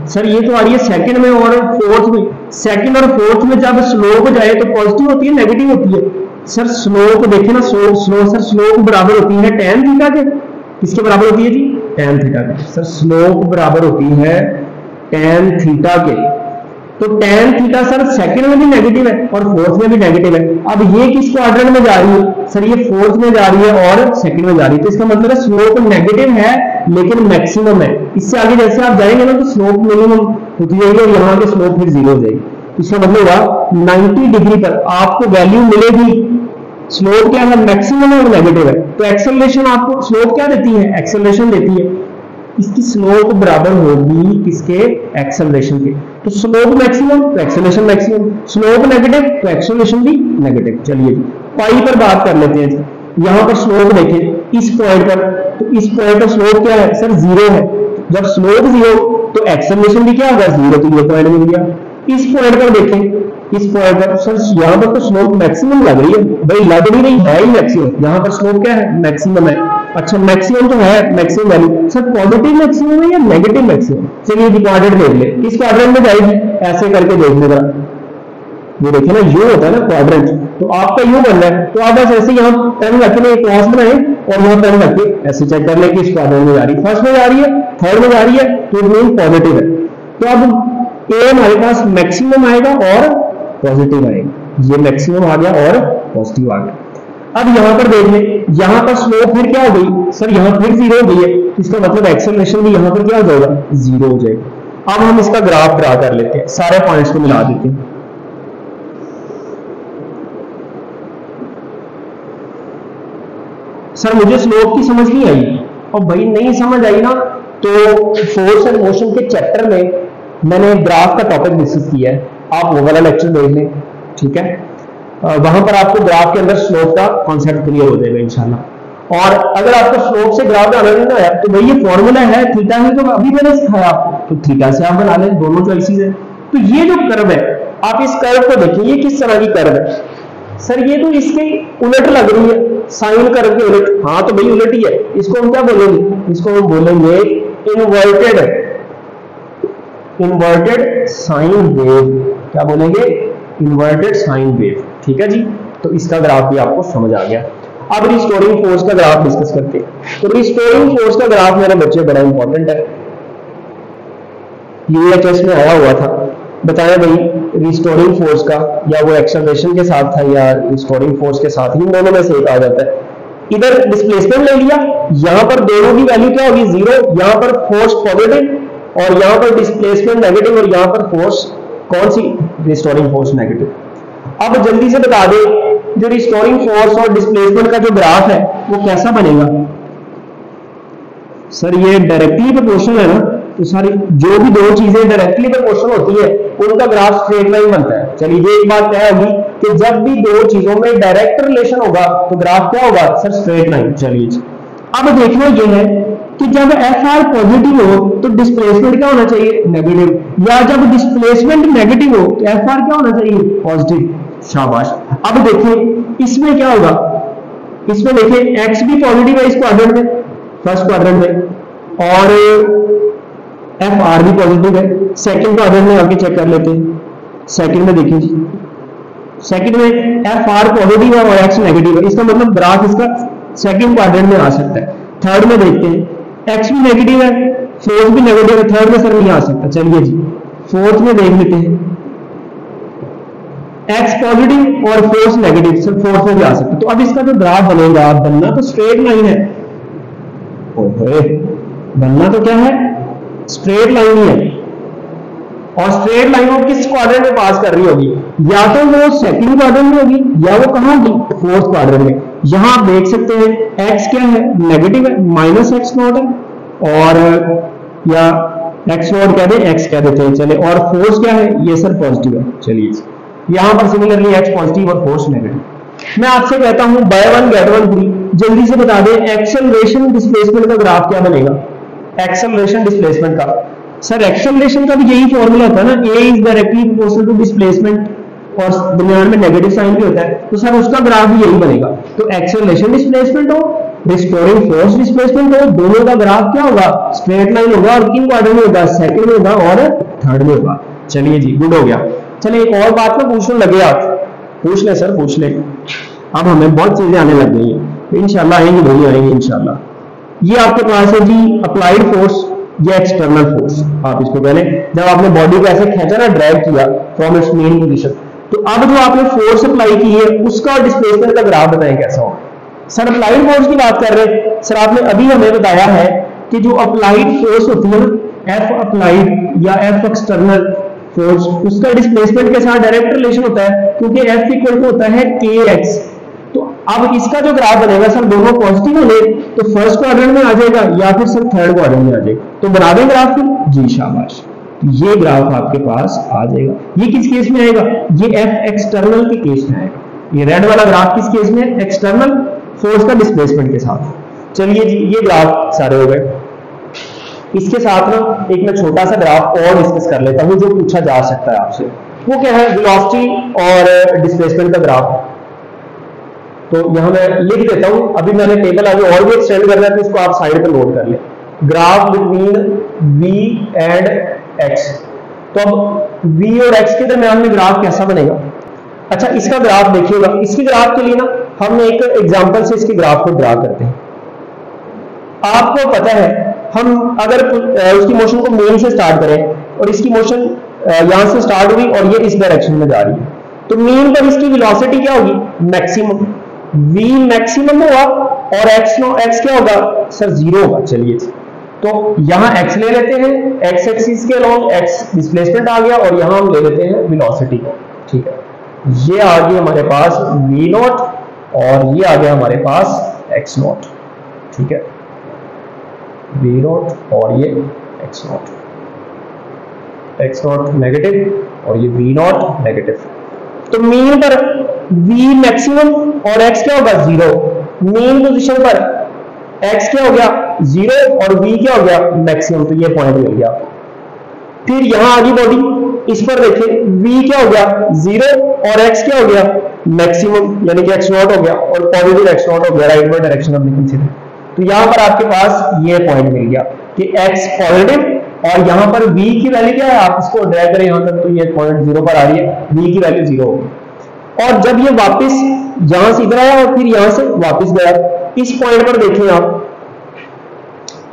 सर, ये तो आ रही है सेकंड में और फोर्थ में। सेकंड और फोर्थ में जब स्लोप जाए तो पॉजिटिव होती है नेगेटिव होती है सर, स्लोप देखें ना, स्लोप बराबर होती है tan थीटा के, किसके बराबर होती है जी, tan थीटा के। सर स्लोप बराबर होती है tan थीटा के, तो tan थीटा सर सेकंड में भी नेगेटिव है और फोर्थ में भी नेगेटिव है। अब ये किस क्वाड्रेंट में जा रही है सर, ये फोर्थ में जा रही है और सेकंड में जा रही है, तो इसका मतलब है स्लोप नेगेटिव है लेकिन मैक्सिमम है। इससे आगे जैसे आप जाएंगे ना तो स्लोप मिनिमम होती जाएगी और यहाँ के स्लोप फिर जीरो हो जाएगी। इसका मतलब हुआ 90 डिग्री पर आपको वैल्यू मिलेगी, स्लोप क्या है, मैक्सिमम और नेगेटिव है। तो एक्सेलरेशन आपको स्लोप क्या देती है, एक्सेलरेशन देती है, इसकी स्लोप बराबर होगी किसके, एक्सेलरेशन के। तो स्लोप मैक्सिमम तो एक्सेलरेशन मैक्सिमम, स्लोप नेगेटिव तो एक्सेलरेशन भी नेगेटिव। चलिए जी पाई पर बात कर लेते हैं जी। यहां पर स्लोप देखें इस पॉइंट पर, तो इस पॉइंट पर स्लोप क्या है सर, जीरो है। जब स्लोप जीरो तो एक्सेलरेशन भी क्या होगा, जीरो, तो ये पॉइंट मिल गया। इस पॉइंट पर देखें, इस पॉइंट पर सर यहाँ पर तो स्लोप मैक्सिमम लग रही है, भाई लग नहीं रही है ही मैक्सिमम, यहाँ पर स्लोप क्या है, मैक्सिमम है। अच्छा मैक्सिमम तो है, maximum value sir positive maximum है या नेगेटिव मैक्सिमम, चलिए ये क्वाड्रेंट देख ले, इस क्वाड्रेंट में जाएगी, ऐसे करके देख लेगा, ये देखिए ना यू होता है ना क्वाड्रेंट, तो आपका यू बन रहा है, तो आप बस ऐसे यहाँ पेन रख के क्रॉस बनाए और यहाँ पेन रख के ऐसे चेक कर ले कि इस क्वाड्रेंट में जा रही है, फर्स्ट में जा रही है, थर्ड में जा रही है, तो इट मीन पॉजिटिव है। तो अब ए हमारे पास मैक्सिमम आएगा और पॉजिटिव आएगा, ये मैक्सिमम आ गया और पॉजिटिव आ गया। अब यहां पर देख लें, यहां पर स्लोप फिर क्या हो गई सर, यहां फिर जीरो हो गई है, इसका मतलब एक्सेलरेशन भी यहां पर क्या हो जाएगा, जीरो हो जाएगा। अब हम इसका ग्राफ ड्रा कर लेते हैं, सारे पॉइंट्स को मिला देते हैं। सर मुझे स्लोप की समझ नहीं आई, और भाई नहीं समझ आई ना तो फोर्स एंड मोशन के चैप्टर में मैंने ग्राफ का टॉपिक डिस्कस किया है, आप वो वाला लेक्चर देख लें, ठीक है। वहां पर आपको ग्राफ के अंदर स्लोप का कॉन्सेप्ट क्लियर हो जाएगा इंशाल्लाह। और अगर आपको स्लोप से ग्राफ बनाना नहीं आया तो भाई ये फॉर्मूला है थीटा है, तो अभी मैंने सिखाया आपको, तो थीटा से आप बना लें, दोनों चॉइसेस है। तो ये जो कर्व है, आप इस कर्व को देखिए, ये किस तरह की कर्व है सर, ये तो इसके उलट लग रही है, साइन कर्व के उलट, हाँ तो भाई उलट ही है, इसको हम क्या बोलेंगे, इसको हम बोलेंगे इन्वर्टेड साइन वेव, क्या बोलेंगे, इन्वर्टेड साइन वेव, ठीक है जी। तो इसका ग्राफ भी आपको समझ आ गया। अब रिस्टोरिंग फोर्स का ग्राफ डिस्कस करते हैं। तो रिस्टोरिंग फोर्स का ग्राफ मेरे बच्चे बड़ा इंपॉर्टेंट है, यूएचएस में आया हुआ था, बताया भाई रिस्टोरिंग फोर्स का, या वो एक्सेलरेशन के साथ था या रिस्टोरिंग फोर्स के साथ, इन दोनों में से एक आ जाता है। इधर डिस्प्लेसमेंट ले लिया, यहां पर दोनों की वैल्यू क्या होगी, जीरो, यहां पर फोर्स पॉजिटिव और यहां पर डिस्प्लेसमेंट नेगेटिव, और यहां पर फोर्स कौन सी, रिस्टोरिंग फोर्स नेगेटिव। अब जल्दी से बता दें, जो रिस्टोरिंग फोर्स और डिस्प्लेसमेंट का जो ग्राफ है वो कैसा बनेगा सर, ये डायरेक्टली प्रोपोर्शनल है ना, तो सारी जो भी दो चीजें डायरेक्टली प्रोपोर्शनल होती है उनका ग्राफ स्ट्रेट लाइन बनता है। चलिए एक बात तय होगी कि जब भी दो चीजों में डायरेक्ट रिलेशन होगा तो ग्राफ क्या होगा सर, स्ट्रेट लाइन। चलिए अब देखना यह है कि जब एफ आर पॉजिटिव हो तो डिस्प्लेसमेंट क्या होना चाहिए, नेगेटिव, या जब डिस्प्लेसमेंट नेगेटिव हो तो एफ आर क्या होना चाहिए, पॉजिटिव। शाबाश। अब देखिए इसमें क्या होगा, इसमें देखिए एक्स भी पॉजिटिव है इस क्वाड्रेंट में, फर्स्ट क्वाड्रेंट में, और एफ आर भी पॉजिटिव है। सेकंड क्वाड्रेंट में आगे चेक कर लेते हैं, सेकंड में देखिए जी, सेकंड में एफ आर पॉजिटिव है और एक्स नेगेटिव है, इसका मतलब ग्राफ इसका सेकंड क्वाड्रेंट में आ सकता है। थर्ड में देखते हैं, एक्स भी नेगेटिव है, फोर्थ भी नेगेटिव है, थर्ड में सर नहीं आ सकता। चलिए जी फोर्थ में देख लेते हैं, एक्स पॉजिटिव और फोर्स नेगेटिव, सर फोर्थ में भी आ सकता है। तो अब इसका जो ग्राफ बनेगा, बनना तो स्ट्रेट लाइन है, बनना तो क्या है, स्ट्रेट लाइन ही है, और स्ट्रेट लाइन वो किस क्वाड्रेंट में पास कर रही होगी, या तो वो सेकंड क्वाड्रेंट में होगी या वो कहां होगी, फोर्थ क्वाड्रेंट में। यहां आप देख सकते हैं x क्या है, नेगेटिव है, माइनस एक्स नॉट है, और या एक्स नॉट कह दे, x कह देते हैं चले, और फोर्स क्या है, ये सर पॉजिटिव है। चलिए यहां पर सिमिलरली x पॉजिटिव और फोर्स नेगेटिव। मैं आपसे कहता हूं by one get one free, जल्दी से बता दें एक्सेलरेशन डिस्प्लेसमेंट का ग्राफ क्या बनेगा, एक्सेलरेशन डिस्प्लेसमेंट का। सर एक्सेलरेशन का भी यही फॉर्मूला होता है ना, a is directly proportional to displacement, और दरमियान में नेगेटिव साइन भी होता है, तो सर उसका ग्राफ भी यही बनेगा। तो एक्सेलरेशन डिस्प्लेसमेंट हो, रिस्टोरिंग फोर्स डिस्प्लेसमेंट हो, दोनों का ग्राफ क्या होगा, स्ट्रेट लाइन होगा, और किन क्वाड्रेंट में होगा, सेकंड में होगा और थर्ड में होगा। चलिए जी, गुड हो गया। चलिए एक और बात में पूछने लगे आप, पूछ ले सर, पूछ ले। अब हमें बहुत चीजें आने लग गई हैं, इंशाल्लाह आएंगी, वही आएंगी इंशाल्लाह। ये आपके पास है जी अप्लाइड फोर्स या एक्सटर्नल फोर्स। आप इसको पहले जब आपने बॉडी को ऐसे खींचा ना, ड्रैग किया फ्रॉम इट्स मेन पोजीशन, तो अब जो आपने फोर्स अप्लाई की है उसका डिस्प्लेसमेंट का ग्राफ बताएं कैसा होगा। सर अप्लाइड फोर्स की बात कर रहे हैं सर, आपने अभी हमें बताया है कि जो अप्लाइड फोर्स होती है ना, एफ अप्लाइड या एफ एक्सटर्नल फोर्स, उसका डिस्प्लेसमेंट के साथ डायरेक्ट रिलेशन होता है, क्योंकि एफ इक्वल टू होता है के एक्स। तो अब इसका जो ग्राफ बनेगा सर, दोनों पॉजिटिव होने तो फर्स्ट क्वाड्रेंट में आ जाएगा या फिर सर थर्ड क्वाड्रेंट में आ जाएगा। तो बना दें ग्राफ फिर जी, शाबाश। ये ग्राफ आपके पास आ जाएगा। ये किस केस में आएगा, ये एफ एक्सटर्नल के केस में आएगा। ये रेड वाला ग्राफ किस केस में, एक्सटर्नल फोर्स का डिस्प्लेसमेंट के साथ। चलिए जी, ये ग्राफ सारे हो गए। इसके साथ ना एक मैं छोटा सा ग्राफ और डिस्कस कर लेता हूं जो पूछा जा सकता है आपसे। वो क्या है, वेलोसिटी और डिस्प्लेसमेंट का ग्राफ। तो यहां मैं लिख देता हूं, अभी मैंने टेबल आगे और भी एक्सटेंड करना है, तो इसको आप साइड पर नोट कर लें। Graph between v and x। तो अब v और x के दरमियान में ग्राफ कैसा बनेगा। अच्छा, इसका ग्राफ देखिएगा। इसके ग्राफ के लिए ना हम एक एग्जांपल से इसके ग्राफ को ड्रा करते हैं। आपको पता है, हम अगर उसकी मोशन को मेन से स्टार्ट करें और इसकी मोशन यहां से स्टार्ट हुई और ये इस डायरेक्शन में जा रही है, तो मेन पर इसकी वेलोसिटी क्या होगी, मैक्सिमम, v मैक्सिमम होगा, और x क्या होगा सर, जीरो होगा। चलिए, तो यहां x ले लेते हैं, x एक्सिस के अलोंग x डिस्प्लेसमेंट आ गया, और यहां हम ले लेते हैं वेलोसिटी को। ठीक है, ये आ गया हमारे पास v नॉट, और ये आ गया हमारे पास x नॉट। ठीक है, v नॉट और ये x not, x not negative और ये v नॉट नेगेटिव। तो मेन पर v मैक्सिमम और x क्या होगा, जीरो। मेन पोजीशन पर x क्या हो गया, जीरो, और v क्या हो गया, मैक्सिमम। तो ये पॉइंट मिल गया। फिर यहां आ गई बॉडी, इस पर देखिए v क्या हो गया, जीरो, और x क्या हो गया, मैक्सिमम, यानी कि x नॉट हो गया, और पॉजिटिव x नॉट हो गया, राइटवर्ड डायरेक्शन में कंसीडर। तो यहां पर आपके पास ये पॉइंट मिल गया कि x पॉजिटिव, और यहां पर v की वैल्यू क्या है, आप इसको ड्रैग करें यहां तक, तो ये पॉइंट जीरो पर आ रही है, v की वैल्यू जीरो होगी। और जब ये वापस यहां से इधर आया और फिर यहां से वापस गया, इस पॉइंट पर देखें आप,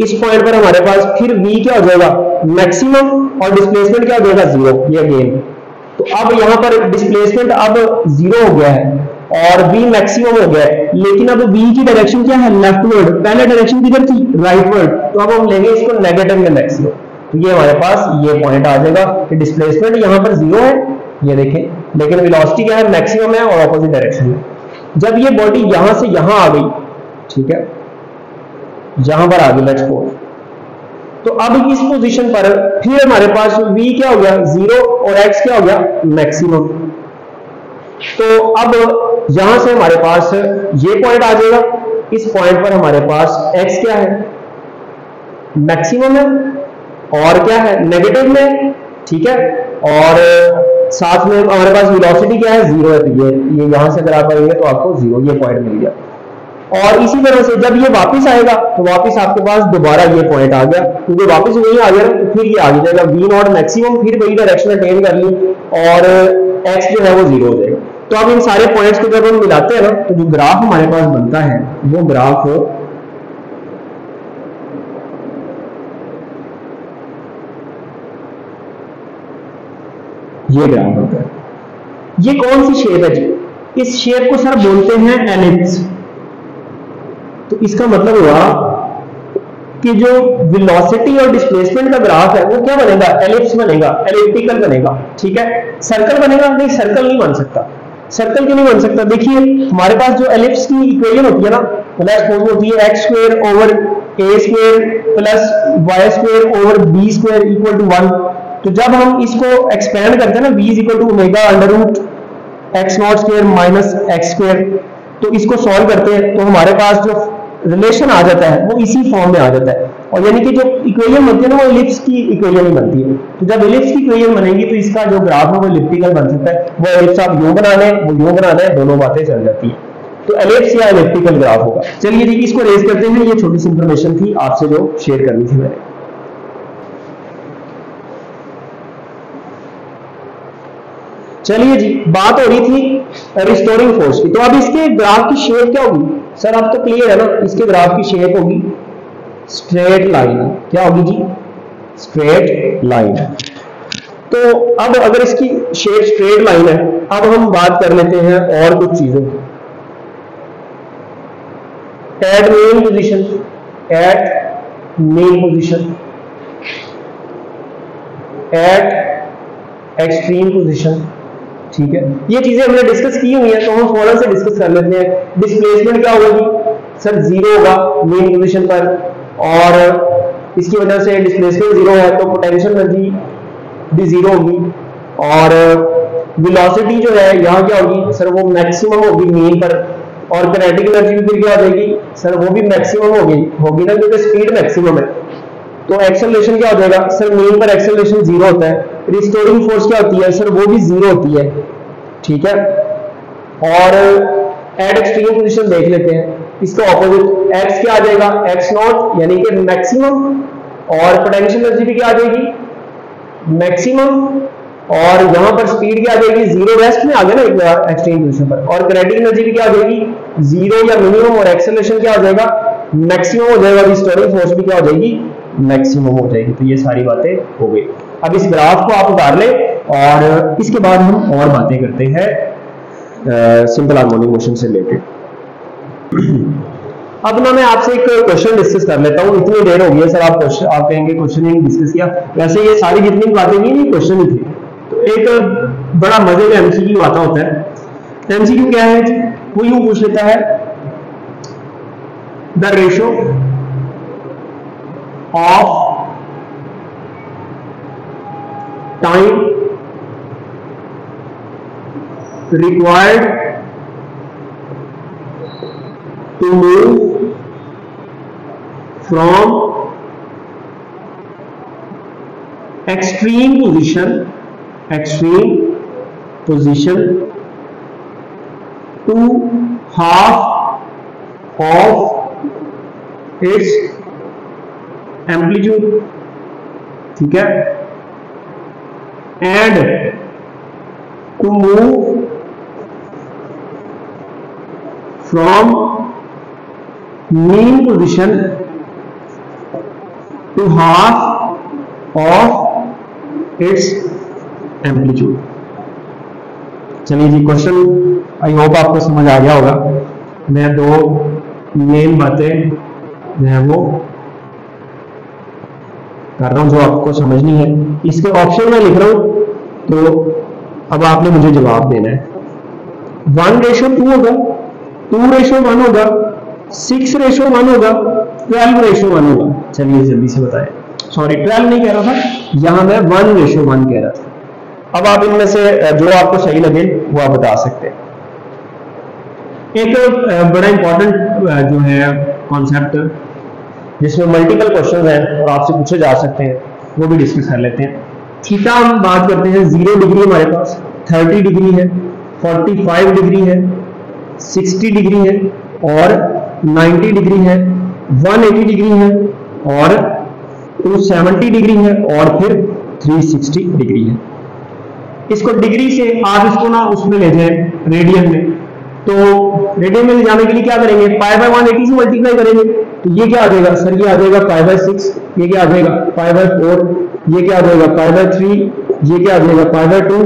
इस पॉइंट पर हमारे पास फिर v क्या हो जाएगा, मैक्सिमम, और डिस्प्लेसमेंट क्या हो जाएगा, जीरो। ये अगेन, तो अब यहां पर डिस्प्लेसमेंट अब जीरो हो गया है और v मैक्सिमम हो गया है, लेकिन अब v की डायरेक्शन क्या है, लेफ्टवर्ड। पहले डायरेक्शन किधर थी, राइटवर्ड। तो अब हम लेंगे इसको नेगेटिव में मैक्सिमम। तो ये हमारे पास ये पॉइंट आ जाएगा कि डिस्प्लेसमेंट यहां पर जीरो है, ये देखें, लेकिन वेलोसिटी क्या है, मैक्सिमम है, और ऑपोजिट डायरेक्शन में। जब ये बॉडी यहां से यहां आ गई, ठीक है, यहां पर आ गई, लेट्स सपोज, तो अब इस पोजीशन पर फिर हमारे पास v क्या हो गया, जीरो, और x क्या हो गया, मैक्सिमम। तो अब यहां से हमारे पास ये पॉइंट आ जाएगा, इस पॉइंट पर हमारे पास x क्या है, मैक्सिमम है, और क्या है, नेगेटिव में। ठीक है, और साथ में हमारे पास वेलोसिटी क्या है, जीरो है। तो ये यहां से अगर आप करेंगे तो आपको जीरो ये पॉइंट मिल गया। और इसी तरह से जब ये वापस आएगा तो वापस आपके पास दोबारा ये पॉइंट आ गया, क्योंकि वापस वही आ गया, तो फिर ये आ जाएगा v नॉट मैक्सिमम, फिर वही डायरेक्शन अटेन कर ली, और x जो है वो जीरो हो जाएगा। तो अब इन सारे पॉइंट्स को जब हम मिलाते हैं ना, तो जो ग्राफ हमारे पास बनता है वो ग्राफ ये ग्राफ बनता है। ये कौन सी शेप है जी, इस शेप को सर बोलते हैं एलिप्स। तो इसका मतलब हुआ कि जो वेलोसिटी और डिस्प्लेसमेंट का ग्राफ है वो क्या बनेगा, एलिप्स बनेगा, एलिप्टिकल बनेगा। ठीक है, सर्कल बनेगा नहीं, सर्कल नहीं बन सकता। सर्कल क्यों नहीं बन सकता, देखिए हमारे पास जो एलिप्स की इक्वेशन होती है ना, मतलब होती है x square over a square plus y square over b square equal to 1। तो जब हम इसको एक्सपेंड करते हैं ना, v is equal to omega under root x not square minus x square, तो इसको सॉल्व करते हैं तो हमारे पास जो रिलेशन आ जाता है वो इसी फॉर्म में आ जाता है। और यानी कि जो इक्वेशन बनती है ना वो एलिप्स की इक्वेशन ही बनती है। तो जब एलिप्स की इक्वेशन बनेगी तो इसका जो ग्राफ है वो एलिप्टिकल बन सकता है। वो एलिप्स आप यूं बना लें, वो यूं बना लें, दोनों बातें चल जाती है। तो एलिप्स या एलिप्टिकल ग्राफ होगा। चलिए जी इसको रेज करते हैं। ये छोटी सी इंफॉर्मेशन थी आपसे जो शेयर करनी थी मैंने। चलिए जी, बात हो रही थी रिस्टोरिंग फोर्स की। तो अब इसके ग्राफ की शेप क्या होगी सर, अब तो क्लियर है ना, इसके ग्राफ की शेप होगी स्ट्रेट लाइन। क्या होगी जी, स्ट्रेट लाइन। तो अब अगर इसकी शेप स्ट्रेट लाइन है, अब हम बात कर लेते हैं और कुछ चीजों की। At main position, at main position, at extreme position. ठीक है, ये चीजें हमने डिस्कस की हुई है तो हम फौरन से डिस्कस कर लेते हैं। डिस्प्लेसमेंट क्या होगी सर, जीरो होगा मेन पोजीशन पर, और इसकी वजह से डिस्प्लेसमेंट जीरो है तो पोटेंशियल एनर्जी भी जीरो होगी। और वेलोसिटी जो है यहाँ क्या होगी सर, वो मैक्सिमम होगी मेन पर। और काइनेटिक एनर्जी भी फिर क्या हो जाएगी सर, वो भी मैक्सिमम होगी ना, क्योंकि स्पीड मैक्सिमम है। तो एक्सेलरेशन क्या हो जाएगा सर, मेन पर एक्सेलरेशन जीरो होता है। रिस्टोरिंग फोर्स क्या होती है सर, वो भी जीरो होती है। ठीक है, और एट एक्सट्रीम पोजीशन देख लेते हैं, इसका ऑपोजिट एक्स क्या आ जाएगा, एक्स नॉट यानी कि मैक्सिमम, और पोटेंशियल एनर्जी भी क्या आ जाएगी मैक्सिमम, और यहां पर स्पीड क्या आ जाएगी जीरो, वेस्ट में आ गया ना एक्सट्रीम पोजीशन पर। और काइनेटिक एनर्जी भी क्या आ जाएगी जीरो या मिनिमम, और एक्सेलरेशन क्या हो जाएगा मैक्सिमम हो जाएगा। रिस्टोरिंग फोर्स भी क्या हो जाएगी मैक्सिमम हो जाएगी। तो ये सारी बातें हो गई। अब इस ग्राफ को आप उतार लें और इसके बाद हम और बातें करते हैं सिंपल हार्मोनिक मोशन से रिलेटेड। अब ना मैं आपसे एक क्वेश्चन डिस्कस कर लेता हूँ। इतनी देर हो गई है सर, आप कहेंगे क्वेश्चन ही डिस्कस किया। वैसे ये सारी जितनी बातें नहीं क्वेश्चन ही थे। तो एक बड़ा मजे का एमसीक्यू आता होता है। एमसीक्यू क्या है, वो यूं पूछ लेता है the ratio of time required to move from extreme position to half of its amplitude, ठीक है, and to move from mean position to half of its amplitude। चलिए जी, क्वेश्चन आई होप आपको समझ आ गया होगा। मैं दो मेन बातें जो है वो कर रहा हूं जो आपको समझनी है। इसके ऑप्शन में लिख रहा हूं, तो अब आपने मुझे जवाब देना है। 1:2 होगा, 2:1 होगा, 6:1 होगा, 12:1 होगा। चलिए जल्दी से बताएं। सॉरी 12 नहीं कह रहा था, यहां मैं 1:1 कह रहा था। अब आप इनमें से जो आपको सही लगे वो आप बता सकते हैं। एक बड़ा इंपॉर्टेंट जो है कॉन्सेप्ट जिसमें मल्टीपल क्वेश्चन हैं और आपसे पूछे जा सकते हैं, वो भी डिस्कस कर लेते हैं। थीटा हम बात करते हैं 0 डिग्री हमारे पास, 30 डिग्री है, 45 डिग्री है, 60 डिग्री है और 90 डिग्री है, 180 डिग्री है और 270 डिग्री है और फिर 360 डिग्री है। इसको डिग्री से आप इसको ना उसमें ले जाए रेडियन में, तो रेडियन में ले जाने के लिए क्या करेंगे, π/180 से मल्टीप्लाई करेंगे। तो ये क्या आ जाएगा सर, ये आ जाएगा π/6, ये क्या आ जाएगा π/4, ये क्या आ जाएगा π/3, ये क्या आ जाएगा π/2,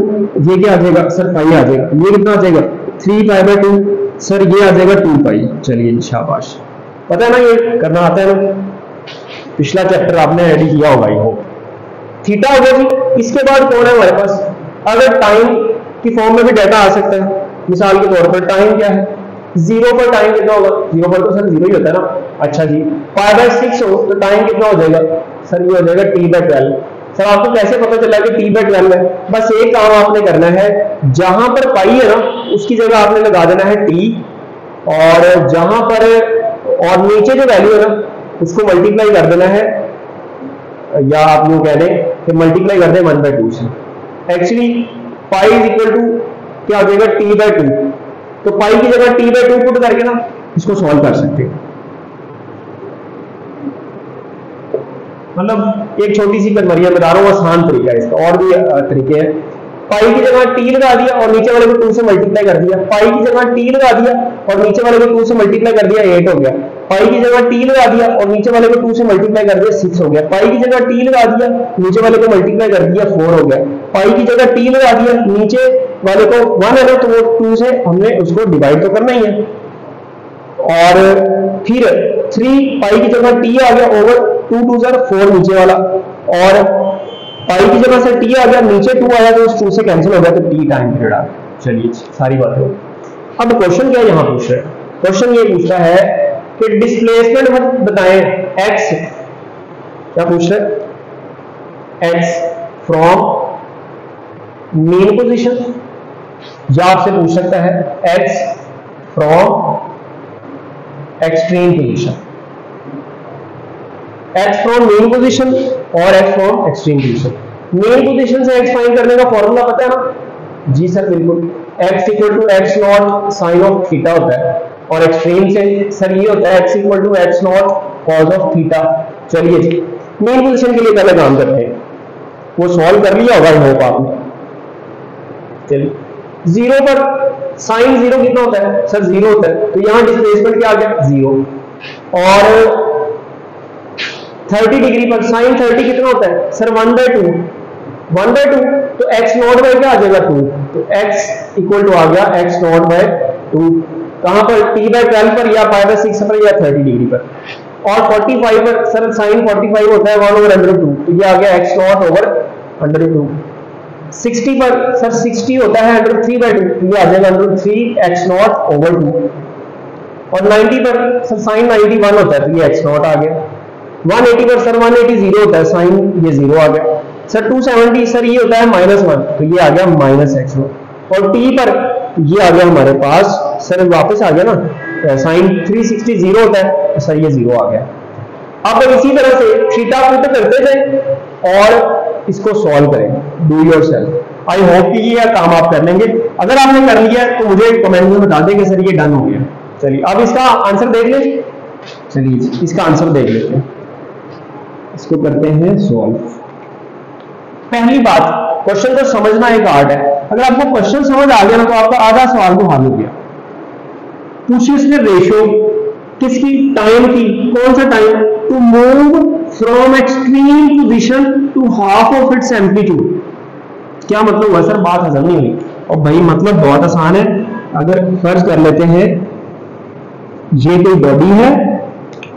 ये क्या आ जाएगा सर पाई आ जाएगा। ये कितना आ जाएगा 3π/2 सर, ये आ जाएगा 2π। चलिए शाबाश, पता है ना, ये करना आता है ना। पिछला चैप्टर आपने रेडी किया होगा ये हो। थीटा हो गया जी। इसके बाद कौन है हमारे पास, अगर टाइम की फॉर्म में भी डाटा आ सकता है, मिसाल के तौर पर टाइम क्या है, 0 पर टाइम कितना होगा, 0 पर तो सर 0 ही होता है ना। अच्छा जी, π/6 हो तो टाइम कितना हो जाएगा सर, ये हो जाएगा t/12। सर आपको कैसे पता चला कि t/12 है, बस एक काम आपने करना है, जहां पर पाई है ना उसकी जगह आपने लगा देना है t, और जहां पर और नीचे जो वैल्यू है ना उसको मल्टीप्लाई कर देना है, या आप यूं कह दें कि मल्टीप्लाई कर दें 1/2 से। Actually pi is equal to क्या हो जाएगा t/2, तो पाई की जगह t/2 पुट करके ना इसको सॉल्व कर सकते हैं। मतलब एक छोटी सी कन्वर्जन बता रहा हूँ, आसान तरीका है इसका, और भी तरीके हैं। पाई की जगह t लगा दिया और नीचे वाले को 2 से मल्टीप्लाई कर दिया, पाई की जगह t लगा दिया और नीचे वाले को 2 से मल्टीप्लाई कर दिया, 8 हो गया। पाई की जगह t लगा दिया और नीचे वाले को 2 से मल्टीप्लाई कर दिया, 6 हो गया। पाई की जगह t लगा दिया, नीचे वाले को मल्टीप्लाई कर दिया, 4 हो गया। पाई की जगह t लगा दिया, नीचे वाले को 1 है ना तो वो 2 से हमने उसको डिवाइड तो करना ही है। और फिर 3 पाई की जगह t आ गया ओवर 2 2 4 नीचे वाला, और पाई की जगह से t आ गया, नीचे 2 आया तो उस 2 से कैंसिल हो गया तो t टाइम पीरियड आ गया। चलिए सारी बात हो। अब क्वेश्चन क्या यहां पूछ रहा है, क्वेश्चन ये पूछ रहा है कि डिस्प्लेसमेंट बताएं x, क्या पूछ रहा है, x फ्रॉम मेन पोजीशन, या आपसे पूछ सकता है x from extreme position, x from main position और x from extreme position. Main position से x फाइंड करने का फॉर्मूला पता है ना जी सर, बिल्कुल x equal to x not sine of theta होता है, और एक्सट्रीम से सर ये होता है x equal to x not cos of theta. चलिए जी मेन पोजीशन के लिए पहले काम करते हैं, वो सॉल्व कर लिया होगा होप आपने। चलिए 0 पर साइन 0 कितना होता है सर, 0 होता है, तो यहां डिस्प्लेसमेंट क्या आ गया 0, और 30 डिग्री पर साइन 30 कितना होता है सर 1/2, 1/2 तो x नॉट बाय क्या आ जाएगा 2, तो x इक्वल टू आ गया x नॉट बाय 2, कहां पर t/12 पर या π/6 पर या 30 डिग्री पर। और 45 पर सर साइन 45 होता है 1/√2, तो ये आ गया x नॉट ओवर √2। 60 पर सर 60 होता है √3/2, तो ये आ जाएगा √3 x नॉट ओवर 2। और 90 पर सर साइन 91 होता है, तो ये x नॉट आ गया। 180 पर सर 180 0 होता है, साइन ये 0 आ गया। सर 270 सर ये होता है -1, तो ये आ गया -x नॉट। और t पर ये आ गया हमारे पास सर वापस आ गया ना, साइन 360 0 होता है, तो सर ये 0 आ गया। अब इसी तरह से थीटा पुट करते जाए और इसको सॉल्व करें, डू योरसेल्फ। आई होप कि ये काम आप कर लेंगे। अगर आपने कर लिया तो मुझे कमेंट में बता दें कि सर ये डन हो गया। चलिए अब इसका आंसर देख लें, चलिए इसका आंसर देख लेते हैं, इसको करते हैं सॉल्व। पहली बात, क्वेश्चन को समझना एक आर्ट है। अगर आपको क्वेश्चन समझ आ गया ना तो आपका आधा सवाल तो हल हो गया। पूछिए इसने रेशियो किसकी, टाइम की, कौन सा time, to move from extreme position to half of its amplitude. क्या मतलब हुआ सर, बात हजम नहीं हुई। और भाई मतलब बहुत आसान है। अगर फर्ज कर लेते हैं ये कोई बॉडी है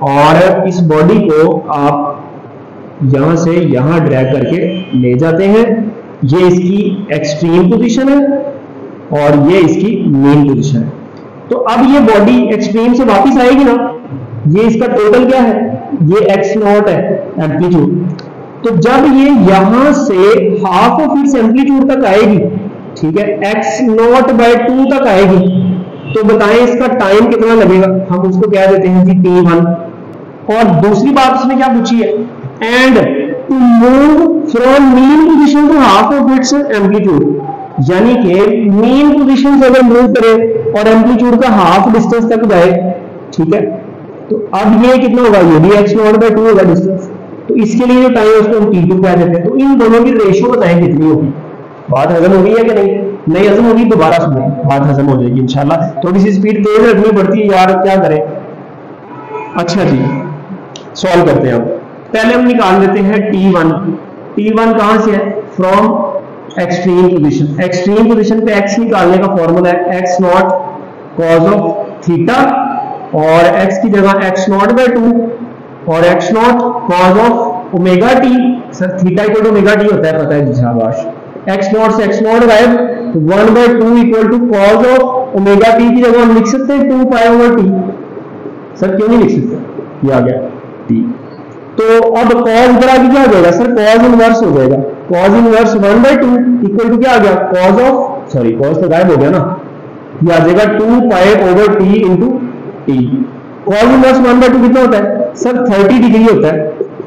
और इस बॉडी को आप यहां से यहां ड्रैग करके ले जाते हैं, ये इसकी एक्सट्रीम पोजीशन है और ये इसकी मेन पोजीशन है। तो अब ये बॉडी एक्सट्रीम से वापस आएगी ना, ये इसका टोटल क्या है, ये x नॉट है एम्पलीट्यूड। तो जब ये यहां से हाफ ऑफ इट्स एम्पलीट्यूड तक आएगी, ठीक है, x नॉट बाय 2 तक आएगी, तो बताएं इसका टाइम कितना लगेगा। हम उसको क्या देते हैं जी t1। और दूसरी बात उसने क्या पूछी है, and to move from mean position to half of its amplitude, यानी कि मीन पोजीशन से अगर मूव करे और एम्पलीट्यूड का हाफ डिस्टेंस तक जाए, ठीक है, तो अब ये कितना होगा, ये भी x नॉट बाय 2 होगा डिस्टेंस। तो इसके लिए जो टाइम है उसको हम t2 कह देते हैं। तो इन दोनों की रेशियो बताएं कितनी होगी। बात हजम हो गई है कि नहीं, नहीं हजम होगी दोबारा सुने, बात हजम हो जाएगी इंशाल्लाह। थोड़ी सी स्पीड तेज रखनी पड़ती है यार, क्या करें। अच्छा जी सॉल्व करते हैं। अब पहले हम निकाल लेते हैं t1। t1 कहां से है, from extreme position. Extreme position पे x निकालने का फॉर्मूला है x not cos of theta, और x की जगह x नॉट बाय 2 और x not cos of omega t, sir theta equal to omega t होता है, पता है जी शाबाश। x नॉट से x नॉट गायब, तो 1/2 equal to cos of omega t की जगह हम लिख सकते हैं 2 पाई ओवर टी। सर क्यों नहीं लिख सकते, ये आ गया t। तो अब cos इधर आगे क्या हो जाएगा सर, cos इनवर्स हो जाएगा, cos इनवर्स 1/2 इक्वल टू क्या आ गया, cos ऑफ, सॉरी cos तो गायब हो गया ना, ये आ जाएगा 2 pi over t into T. cos inverse 1/2 कितना होता है सर, 30 डिग्री होता है।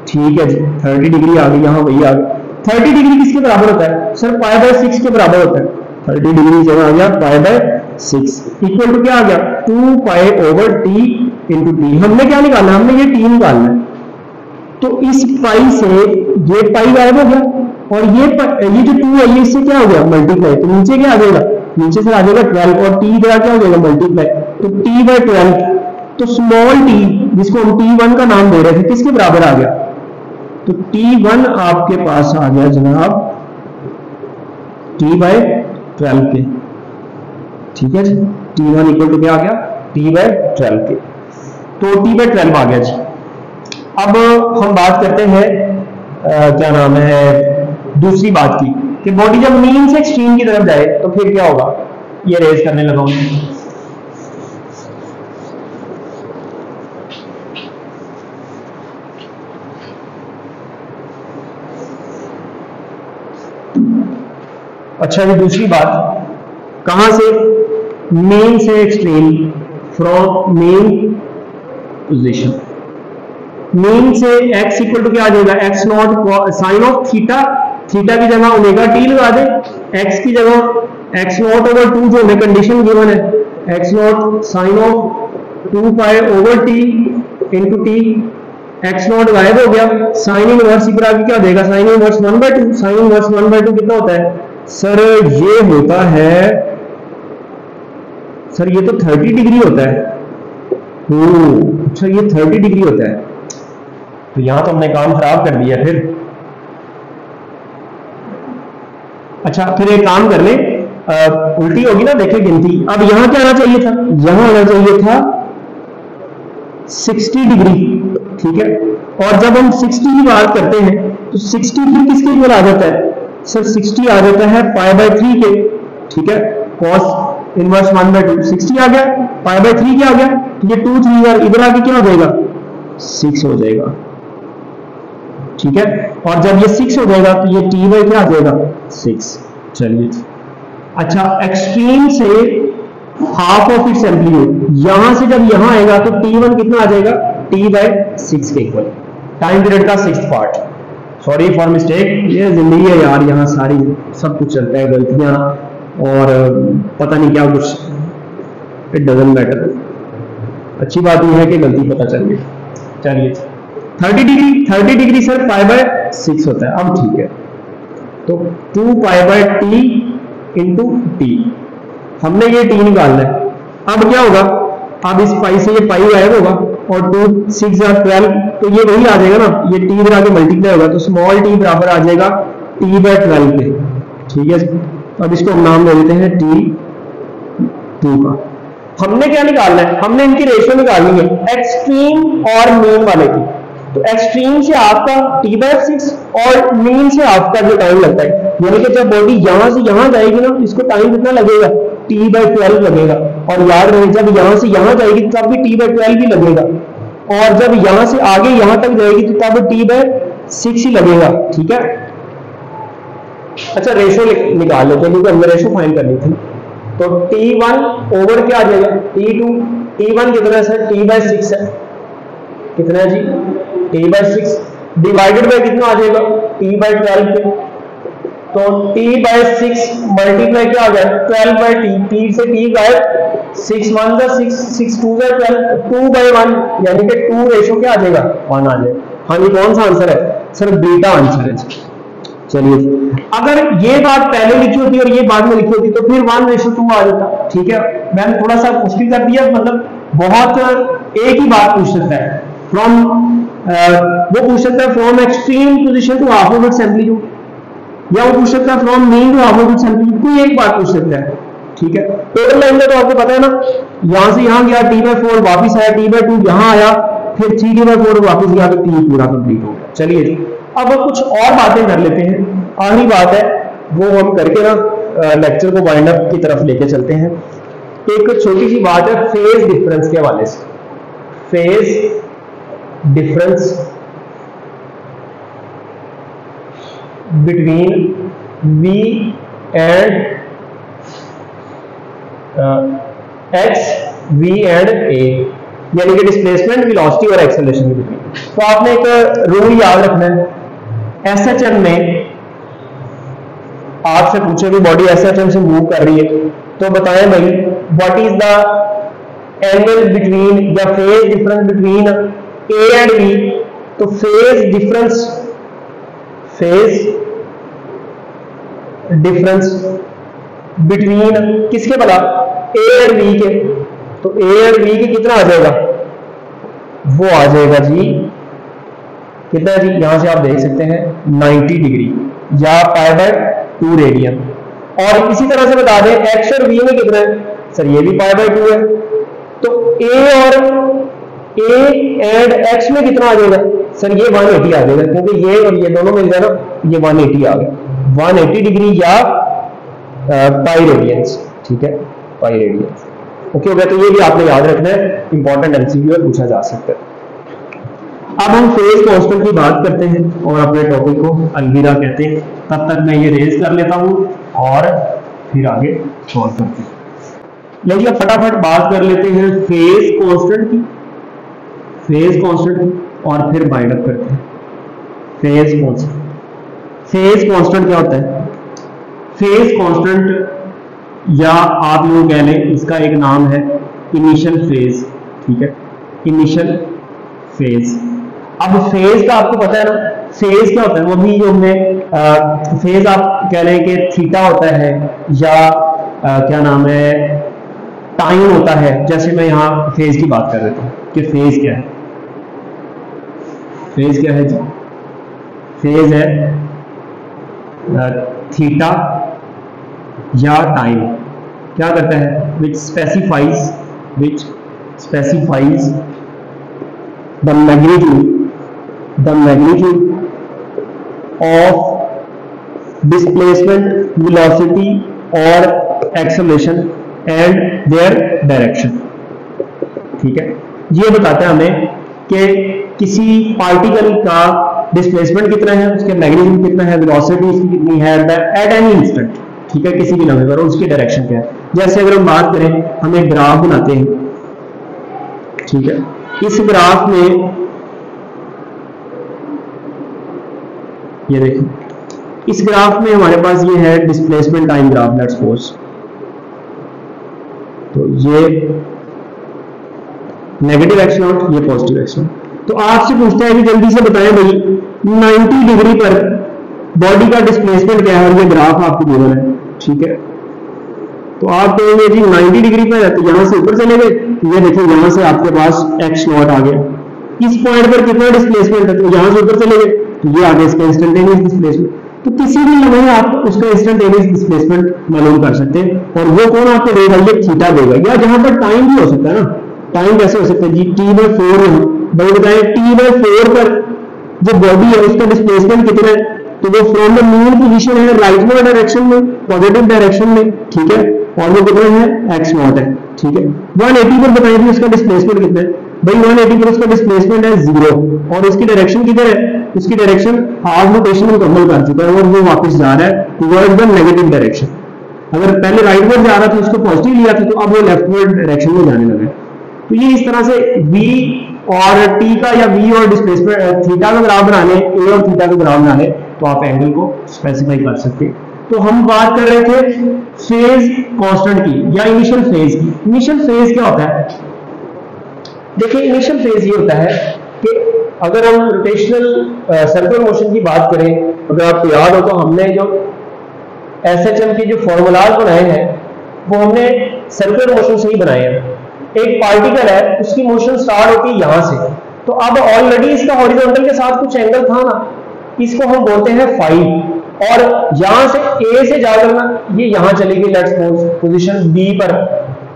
ठीक है जी, 30 डिग्री आ गई, यहाँ वही आ गया। 30 डिग्री किसके बराबर होता है सर, π/6 के बराबर होता है। 30 डिग्री जगह आ गया π/6 इक्वल टू क्या आ गया, 2 pi over t into T. हमने क्या निकालना है, हमने ये टी निकालना है। तो इस पाई से ये पाई गायब हो गया, और ये जो 2 है ये इससे क्या हो गया मल्टीप्लाई, तो नीचे क्या आ जाएगा, नीचे से आ जाएगा 12, और टी इधर क्या हो जाएगा मल्टीप्लाई, तो t/12। तो स्मॉल टी जिसको हम t1 का नाम दे रहे थे किसके बराबर आ गया, तो t1 आपके पास आ गया जनाब t/12 के। ठीक है जी, t1 इक्वल टू क्या आ गया, t/12 के। तो t/12 आ गया जी। अब हम बात करते हैं क्या नाम है दूसरी बात की, कि बॉडी जब मीन से एक्सट्रीम की तरफ जाए तो फिर क्या होगा, ये रेज करने लगा हूं। अच्छा ये दूसरी बात, कहां से, मेन से extreme, from main position. Main से x इक्वल टू क्या आ जाएगा, x not sine of theta, theta की जगह ओमेगा टी लगा दे, x की जगह x नॉट ओवर 2 जो हमें कंडीशन गिवन है, x not sine of 2 pi over t into t. x not गायब हो गया, साइन इनवर्स इधर आगे क्या देगा, साइन इनवर्स 1/2। साइन इनवर्स 1/2 कितना होता है सर, ये होता है सर, ये तो 30 डिग्री होता है। अच्छा ये 30 डिग्री होता है, तो यहां तो हमने काम खराब कर दिया फिर। अच्छा फिर एक काम कर ले, उल्टी होगी ना, देखे गिनती। अब यहां क्या आना चाहिए था, यहां आना चाहिए था 60 डिग्री। ठीक है, और जब हम 60 की बात करते हैं तो 60 फिर किसके इक्वल आ जाता है सर, 60 आ जाता है π/3 के। ठीक है, cos इनवर्स 1/2 60 आ गया, π/3 क्या आ गया, तो ये 2 3 और इधर आके क्या हो जाएगा 6 हो जाएगा। ठीक है, और जब ये 6 हो जाएगा तो ये t क्या आ जाएगा 6। चलिए अच्छा, एक्सट्रीम से हाफ ऑफ इट्स एम्पलीट्यूड, यहां से जब यहां आएगा तो t1 कितना आ जाएगा, t/6 के इक्वल, टाइम पीरियड का 6th part. Sorry for mistake, ये जिंदगी है यार, यहाँ सारी सब कुछ चलता है, गलतियां और पता नहीं क्या कुछ, इट डजंट मैटर। अच्छी बात यह है कि गलती पता चल गई। चलिए 30 डिग्री सर π/6 होता है। अब ठीक है, तो 2 π/t इंटू टी, हमने ये t निकालना है। अब क्या होगा, अब इस पाई से ये पाई गायब होगा, और 2 6 और 12, तो ये वही आ जाएगा ना, ये t इधर आके मल्टीप्लाई होगा, तो स्मॉल t बराबर आ जाएगा t/12 के। ठीक है, अब इसको हम नाम दे देते हैं t2 का। हमने क्या निकालना है, हमने इनकी रेशियो निकालनी है एक्सट्रीम और मीन वाले की। तो एक्सट्रीम से आपका t/6 और मीन से आपका जो टाइम लगता है, यानी कि जब बॉडी यहां से यहां जाएगी ना, इसको टाइम कितना लगेगा, t/12 लगेगा। और याद रहे जब यहां से यहां जाएगी तब भी t/12 ही लगेगा, और जब यहां से आगे यहां तक जाएगी तो तब t/6 ही लगेगा। ठीक है, अच्छा रेशियो निकाल लेते हैं, क्योंकि हमने रेशियो फाइंड करनी थी। तो t1 ओवर क्या आ जाएगा t2, t1 कितना है सर, t/6 है, कितना है जी t/6, डिवाइडेड बाय कितना आ जाएगा t/12 पे। तो t/6 मल्टीप्लाई क्या आ गया 12/t, t से t गायब, 6 1 जा 6, 6 2 जा 12, 2/1, यानी कि 2 रेशियो क्या आ जाएगा 1 आ जाएगा। हाँ ये कौन सा आंसर है सर, बीटा आंसर है। चलिए, अगर ये बात पहले लिखी होती और ये बाद में लिखी होती तो फिर 1:2 आ जाता। ठीक है, मैंने थोड़ा सा मुश्किल कर दिया, मतलब बहुत एक ही बात पूछ सकता है, फ्रॉम वो पूछ सकता है from extreme position to half of its amplitude, या वो पूछ सकता है from mean to half of its amplitude, कोई एक बात पूछ सकता है। ठीक है, टोटल लाइन का तो आपको पता है ना, यहां से यहां गया t/4, वापिस आया t/2, यहां आया फिर 3/4 वापस गया तो T पूरा कंप्लीट हो गया। चलिए जी, अब कुछ और बातें कर लेते हैं। आखिरी बात है वो हम करके ना लेक्चर को वाइंड अप की तरफ लेके चलते हैं। एक छोटी सी बात है फेज डिफरेंस के हवाले से। Phase difference between V and X, V and A, यानी कि डिस्प्लेसमेंट, वेलोसिटी और एक्सेलरेशन के बीच। तो आपने एक रूल याद रखना है। SHM में आपसे पूछे कि बॉडी SHM से मूव कर रही है तो बताएं भाई what is the angle between या phase difference between A and V। तो फेज डिफरेंस बिटवीन किसके भला, A एंड V के। तो A एंड V के कितना आ जाएगा, वो आ जाएगा जी कितना जी, यहां से आप देख सकते हैं 90 डिग्री या π/2 रेडियन। और इसी तरह से बता दें X और V में कितना है, सर ये भी π/2 है। तो A एंड X में कितना आ जाएगा, सर ये 180 आ जाएगा, क्योंकि ये और ये दोनों मिल जाए ना, ये 180 आ गया, 180 डिग्री या पाई रेडियंस। ठीक है, पाई रेडियंस। ओके हो गया। तो ये भी आपने याद रखना है, इंपॉर्टेंट एमसीक्यू है, पूछा जा सकता है। अब हम फेज कांस्टेंट की बात करते हैं और अपने टॉपिक को अलविदा कहते हैं। तब तक मैं ये रेज कर लेता हूं और फिर आगे सॉल्व करते हैं। लेकिन फटाफट बात कर लेते हैं फेज कांस्टेंट की, और फिर बाइंड अप करते हैं। फेज कांस्टेंट क्या होता है? फेज कांस्टेंट या आप लोग कह लें इसका एक नाम है इनिशियल फेज। ठीक है, इनिशियल फेज। अब फेज का आपको पता है ना, फेज क्या होता है, वो भी जो हमने फेज आप कह लें कि थीटा होता है या क्या नाम है टाइम होता है। जैसे मैं यहां फेज की बात कर देता हूं कि फेज क्या है। फेज क्या है जी, फेज है थीटा या टाइम। क्या करता है, which specifies the magnitude of displacement, velocity और एक्सेलरेशन एंड देयर डायरेक्शन। ठीक है, ये बताता है हमें कि किसी पार्टिकल का डिस्प्लेसमेंट कितना है, उसके मैग्नीट्यूड कितना है, वेलोसिटी उसकी कितनी है एट एनी इंस्टेंट। ठीक है, किसी भी लम्हे पर, उसकी डायरेक्शन क्या है। जैसे अगर हम बात करें, हम एक ग्राफ बनाते हैं। ठीक है, इस ग्राफ में ये देखिए, इस ग्राफ में हमारे पास ये है displacement time graph, let's suppose. तो ये नेगेटिव एक्स नॉट, ये पॉजिटिव एक्स नॉट। तो आपसे पूछता है कि जल्दी से बताएं भाई 90 डिग्री पर बॉडी का डिस्प्लेसमेंट क्या है, और ये ग्राफ आपको गिवन है। ठीक है, तो आप कहेंगे जी 90 डिग्री पर है, तो यहां से ऊपर चले गए, ये देखिए यहां से आपके पास एक्स नॉट आ गया। इस पॉइंट पर कितना डिस्प्लेसमेंट है, तो यहां से ऊपर चले गए, तो ये आ गया इसका इंस्टेंटेनियस डिस्प्लेसमेंट। तो किसी भी लम्हे आप उसका इंस्टेंटेनियस डिस्प्लेसमेंट मालूम कर सकते हैं, और वो कौन आपको देगा, ये थीटा देगा। या जहां पर टाइम भी हो सकता है ना, टाइम कैसे हो सकता है जी, T/4 भाई बताएं, T/4 पर जो बॉडी है उसका डिस्प्लेसमेंट कितना है, तो वो फ्रॉम द मीन पोजीशन है राइटवर्ड डायरेक्शन में, पॉजिटिव डायरेक्शन में। ठीक है, और वो कितना है, एक्स नॉट है। ठीक है, 180 पर बताएं उसका डिस्प्लेसमेंट कितना है, भाई 180 पर उसका डिस्प्लेसमेंट है 0, और उसकी डायरेक्शन किधर है, उसकी डायरेक्शन हाफ रोटेशन मुकम्मल कर चुका है और वो वापस जा रहा है टुवर्ड्स द नेगेटिव डायरेक्शन। अगर पहले राइटवर्ड जा रहा था, उसको पॉजिटिव लिया था, तो अब वो लेफ्टवर्ड डायरेक्शन में जाने लगा। तो ये इस तरह से V और T का या V और डिस्प्लेसमेंट थीटा का ग्राफ बना लें, A और थीटा का ग्राफ बना लें, तो आप एंगल को स्पेसिफाई कर सकते हैं। तो हम बात कर रहे थे फेज कांस्टेंट की या इनिशियल फेज की। इनिशियल फेज क्या होता है, देखिए इनिशियल फेज ये होता है कि अगर हम रोटेशनल सर्कुलर मोशन की बात करें, अगर आपको याद हो तो हमने जो SHM के जो फॉर्मूलाज बनाए हैं वो हमने सर्कुलर मोशन से ही बनाए हैं। एक पार्टिकल है, उसकी मोशन स्टार्ट होती है यहां से, तो अब ऑलरेडी इसका हॉरिजॉन्टल के साथ कुछ एंगल था ना, इसको हम बोलते हैं फाई, और यहां से A से जाकर ना ये यहां चली गई, लेट्स सपोज पोजीशन B पर,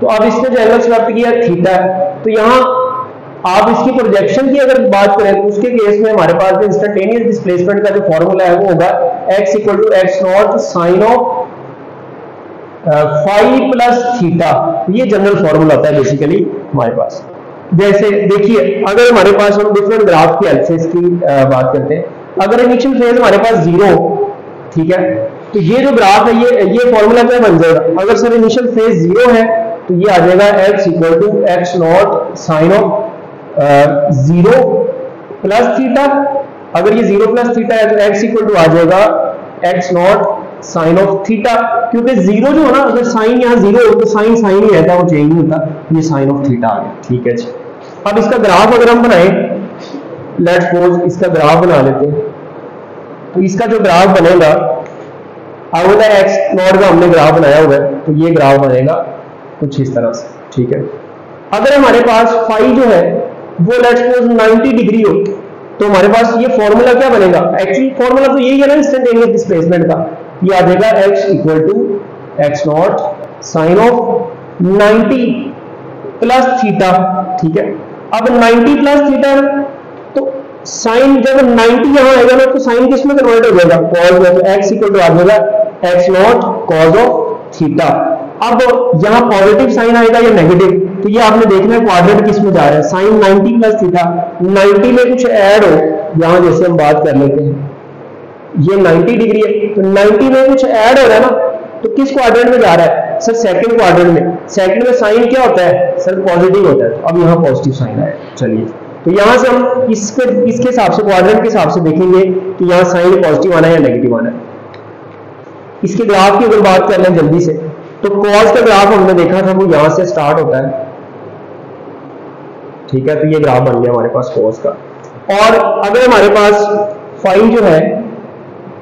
तो अब इसने जो एंगल स्वैप्ट किया थीटा है, तो यहां आप इसकी प्रोजेक्शन की अगर बात करें तो उसके केस में हमारे पास जो इंस्टेंटेनियस डिस्प्लेसमेंट का जो फॉर्मूला है वो होगा x equal to x not sine of phi plus theta. ये जनरल फॉर्मूला होता है बेसिकली हमारे पास। जैसे देखिए अगर हमारे पास हम डिफरेंट ग्राफ की हेल्प से इसकी बात करते हैं, अगर इनिशियल फेज हमारे पास 0, ठीक है, तो ये जो ग्राफ है ये फॉर्मूला क्या बन जाएगा, अगर सर इनिशियल फेज 0 है तो ये आ जाएगा x equal to x not sine of 0 plus theta. अगर ये 0 प्लस थीटा है तो x इक्वल टू आ जाएगा x not sine of theta, क्योंकि 0 जो है ना, अगर साइन यहाँ 0 हो तो साइन साइन ही रहता है, वो चेंज नहीं होता, ये साइन ऑफ थीटा आ गया। ठीक है जी, अब इसका ग्राफ अगर हम बनाए, लेट्स सपोज इसका ग्राफ बना लेते हैं, तो इसका जो ग्राफ बनेगा अगला एक्स नॉट का हमने ग्राफ बनाया हुआ है, तो ये ग्राफ बनेगा कुछ इस तरह से। ठीक है, अगर हमारे पास फाई जो है वो लेट्स सपोज 90 डिग्री हो तो हमारे पास ये फॉर्मूला क्या बनेगा, एक्चुअली फॉर्मूला तो यही है ना इंस्टेंटेनियस डिस्प्लेसमेंट का, ये आ जाएगा x equal to x not sine of 90 plus theta. ठीक है, अब 90 प्लस थीटा तो साइन जब 90 यहां आएगा ना तो साइन किस में कन्वर्ट हो जाएगा, कॉस में, तो x इक्वल टू आ जाएगा x not cos of theta. अब यहां पॉजिटिव साइन आएगा या नेगेटिव, तो ये आपने देखना है क्वाड्रेंट किस में जा रहा है, साइन 90 प्लस थीटा, 90 में कुछ ऐड हो, यहां जैसे हम बात कर लेते हैं ये 90 डिग्री है, तो 90 में कुछ ऐड हो रहा है ना, तो किस क्वाड्रेंट में जा रहा है सर, सेकंड क्वाड्रेंट में। सेकंड में साइन क्या होता है सर, पॉजिटिव होता है, तो अब यहाँ पॉजिटिव साइन आया। चलिए, तो यहां से हम इसके हिसाब से क्वाड्रेंट के हिसाब से देखेंगे कि यहाँ साइन पॉजिटिव आना है या नेगेटिव आना है। इसके ग्राफ की अगर बात कर लें जल्दी से, तो कॉस का ग्राफ हमने देखा था वो यहां से स्टार्ट होता है। ठीक है, तो ये ग्राफ बन गया हमारे पास कॉस का। और अगर हमारे पास फाई जो है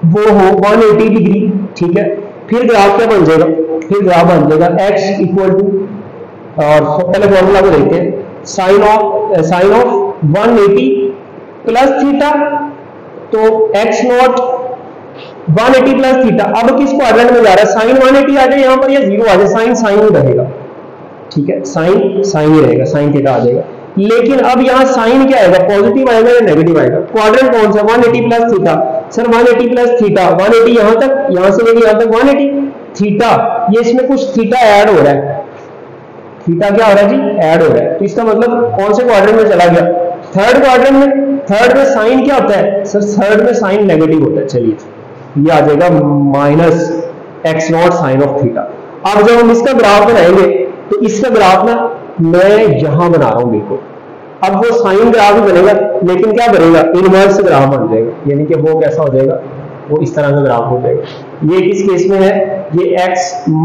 वो हो 180 डिग्री, ठीक है, फिर ग्राफ क्या बन जाएगा, फिर ग्राफ बन जाएगा x इक्वल टू, और पहले फॉर्मूला को देखते हैं, साइन ऑफ 180 प्लस थीटा, तो x नॉट 180 प्लस थीटा। अब किस क्वाड्रेंट में जा रहा है, साइन 180 आ जाए यहाँ पर या 0 आ जाए, साइन साइन ही रहेगा। ठीक है, साइन साइन ही रहेगा, साइन थीटा आ जाएगा। लेकिन अब यहाँ साइन क्या आएगा, पॉजिटिव आएगा या नेगेटिव आएगा, क्वाड्रेंट कौन सा, 180 plus theta. Sir 180 plus theta, 180 यहां तक, यहां से लेके यहां तक 180 थीटा, ये इसमें कुछ थीटा ऐड हो रहा है, थीटा क्या हो रहा है जी, ऐड हो रहा है, तो इसका मतलब कौन से क्वाड्रेंट में चला गया, थर्ड क्वाड्रेंट में। थर्ड में साइन क्या होता है सर, थर्ड में साइन नेगेटिव होता है। चलिए, ये आ जाएगा minus x not sine of theta. अब जब हम इसका ग्राफ बनाएंगे तो इसका ग्राफ ना मैं यहां बना रहा हूं बिल्कुल, अब वो साइन ग्राफ ही बनेगा, लेकिन क्या बनेगा, इनवर्स ग्राफ बन जाएगा, यानी कि वो कैसा हो जाएगा, वो इस तरह का ग्राफ हो जाएगा। ये किस केस में है, ये x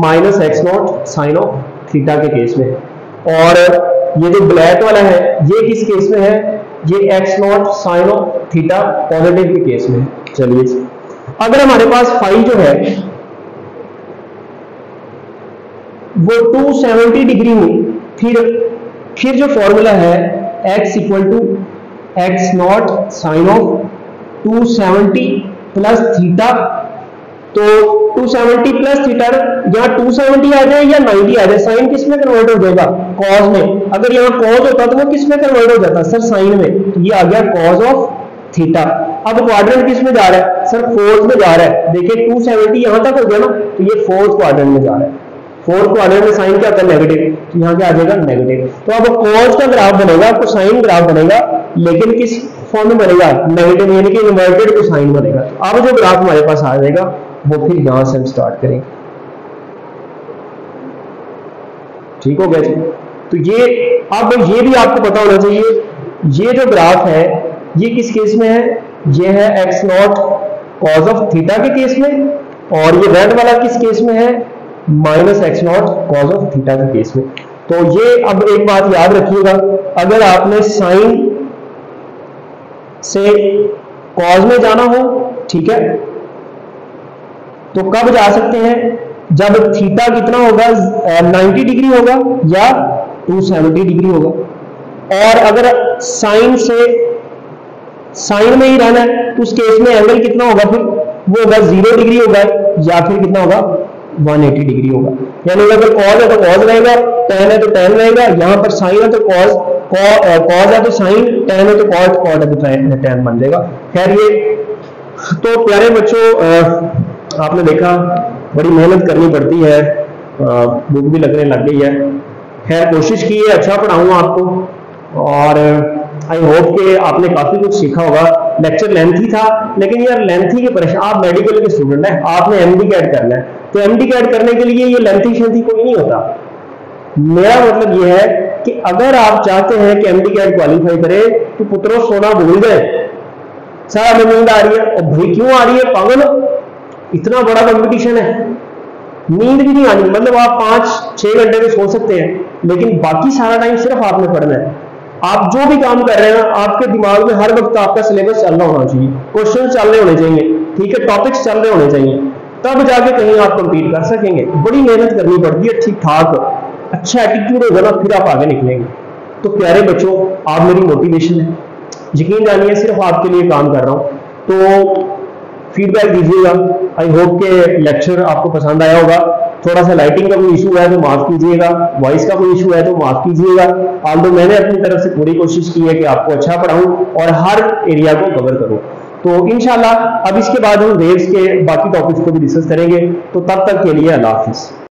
minus x not sine of theta के केस में है। और ये जो ब्लैक वाला है ये किस केस में है, ये x not sine of theta positive के केस में है। चलिए, अगर हमारे पास फाई जो है वो 270 डिग्री में, फिर जो फॉर्मूला है x equal to x not sine of 270 plus theta, तो 270 प्लस थीटा, यहाँ 270 आ जाए या 90 आ जाए, साइन किस में कन्वर्ट हो जाएगा, कॉस में। अगर यहाँ कॉस होता तो वो किस में कन्वर्ट हो जाता सर, साइन में, तो ये आ गया कॉस ऑफ थीटा। अब क्वाड्रेंट किस में जा रहा है सर, फोर्थ में जा रहा है। देखिए 270 यहां तक हो गया ना, तो ये फोर्थ क्वाड्रेंट में जा रहा है, फोर्थ क्वाड्रेंट में साइन क्या होता है, नेगेटिव, तो यहाँ क्या आ जाएगा, नेगेटिव। तो अब कॉस का ग्राफ बनेगा, आपको साइन ग्राफ बनेगा, लेकिन किस फॉर्म में बनेगा, नेगेटिव, यानी कि इन्वर्टेड कोसाइन बनेगा। तो अब जो ग्राफ हमारे पास आ जाएगा वो फिर यहां से हम स्टार्ट करेंगे। ठीक हो गया जी, तो ये अब ये भी आपको पता होना चाहिए, ये जो ग्राफ है ये किस केस में है, ये है x not cos of theta के केस में, और ये रेड वाला किस केस में है, minus x not cos of theta के केस में। तो ये अब एक बात याद रखिएगा, अगर आपने साइन से कॉस में जाना हो, ठीक है, तो कब जा सकते हैं, जब थीटा कितना होगा, 90 डिग्री होगा या 270 डिग्री होगा। और अगर साइन से साइन में ही रहना है तो उस केस में एंगल कितना होगा, फिर वो होगा 0 डिग्री होगा या फिर कितना होगा, 180 डिग्री होगा। यानी अगर कॉस है तो कॉस रहेगा, tan है तो tan रहेगा, यहां पर साइन है तो कॉस कॉज है तो साइन, टेन है तो कॉट, कॉट है तो टेन बन जाएगा। खैर ये तो प्यारे बच्चों आपने देखा बड़ी मेहनत करनी पड़ती है, बुक भी लगने लग गई है। खैर कोशिश की है अच्छा पढ़ाऊंगा आपको और आई होप कि आपने काफी कुछ सीखा होगा। लेक्चर लेंथी था लेकिन यार लेंथी के परेशान, आप मेडिकल के स्टूडेंट हैं, आपने एमडी कैट करना है तो एमडी कैट करने के लिए ये लेंथी शेंथी कोई नहीं होता। मेरा मतलब ये है कि अगर आप चाहते हैं कि एमडी कैट क्वालिफाई करे तो पुत्रों सोना भूल गए, सारा में नींद आ रही है। और भाई क्यों आ रही है पागल, इतना बड़ा कंपटीशन है, नींद भी नहीं आनी। मतलब आप 5-6 घंटे में सो सकते हैं लेकिन बाकी सारा टाइम सिर्फ आपने पढ़ना है। आप जो भी काम कर रहे हैं आपके दिमाग में हर वक्त आपका सिलेबस चल रहा होना चाहिए, क्वेश्चन चल रहे होने चाहिए, ठीक है, टॉपिक्स चल रहे होने चाहिए, तब जाके कहीं आप कंपीट कर सकेंगे। बड़ी मेहनत करनी पड़ती है, ठीक ठाक अच्छा एटीट्यूड होगा ना फिर आप आगे निकलेंगे। तो प्यारे बच्चों आप मेरी मोटिवेशन है, यकीन जानिए सिर्फ आपके लिए काम कर रहा हूं, तो फीडबैक दीजिएगा। आई होप के लेक्चर आपको पसंद आया होगा। थोड़ा सा लाइटिंग का कोई इशू है तो माफ कीजिएगा, वॉइस का कोई इशू है तो माफ कीजिएगा। आल्दो मैंने अपनी तरफ से पूरी कोशिश की है कि आपको अच्छा पढ़ाऊं और हर एरिया को कवर करूं। तो इंशाल्लाह अब इसके बाद हम वेव्स के बाकी टॉपिक्स को भी डिस्कस करेंगे। तो तब तक के लिए अल्लाह हाफिज।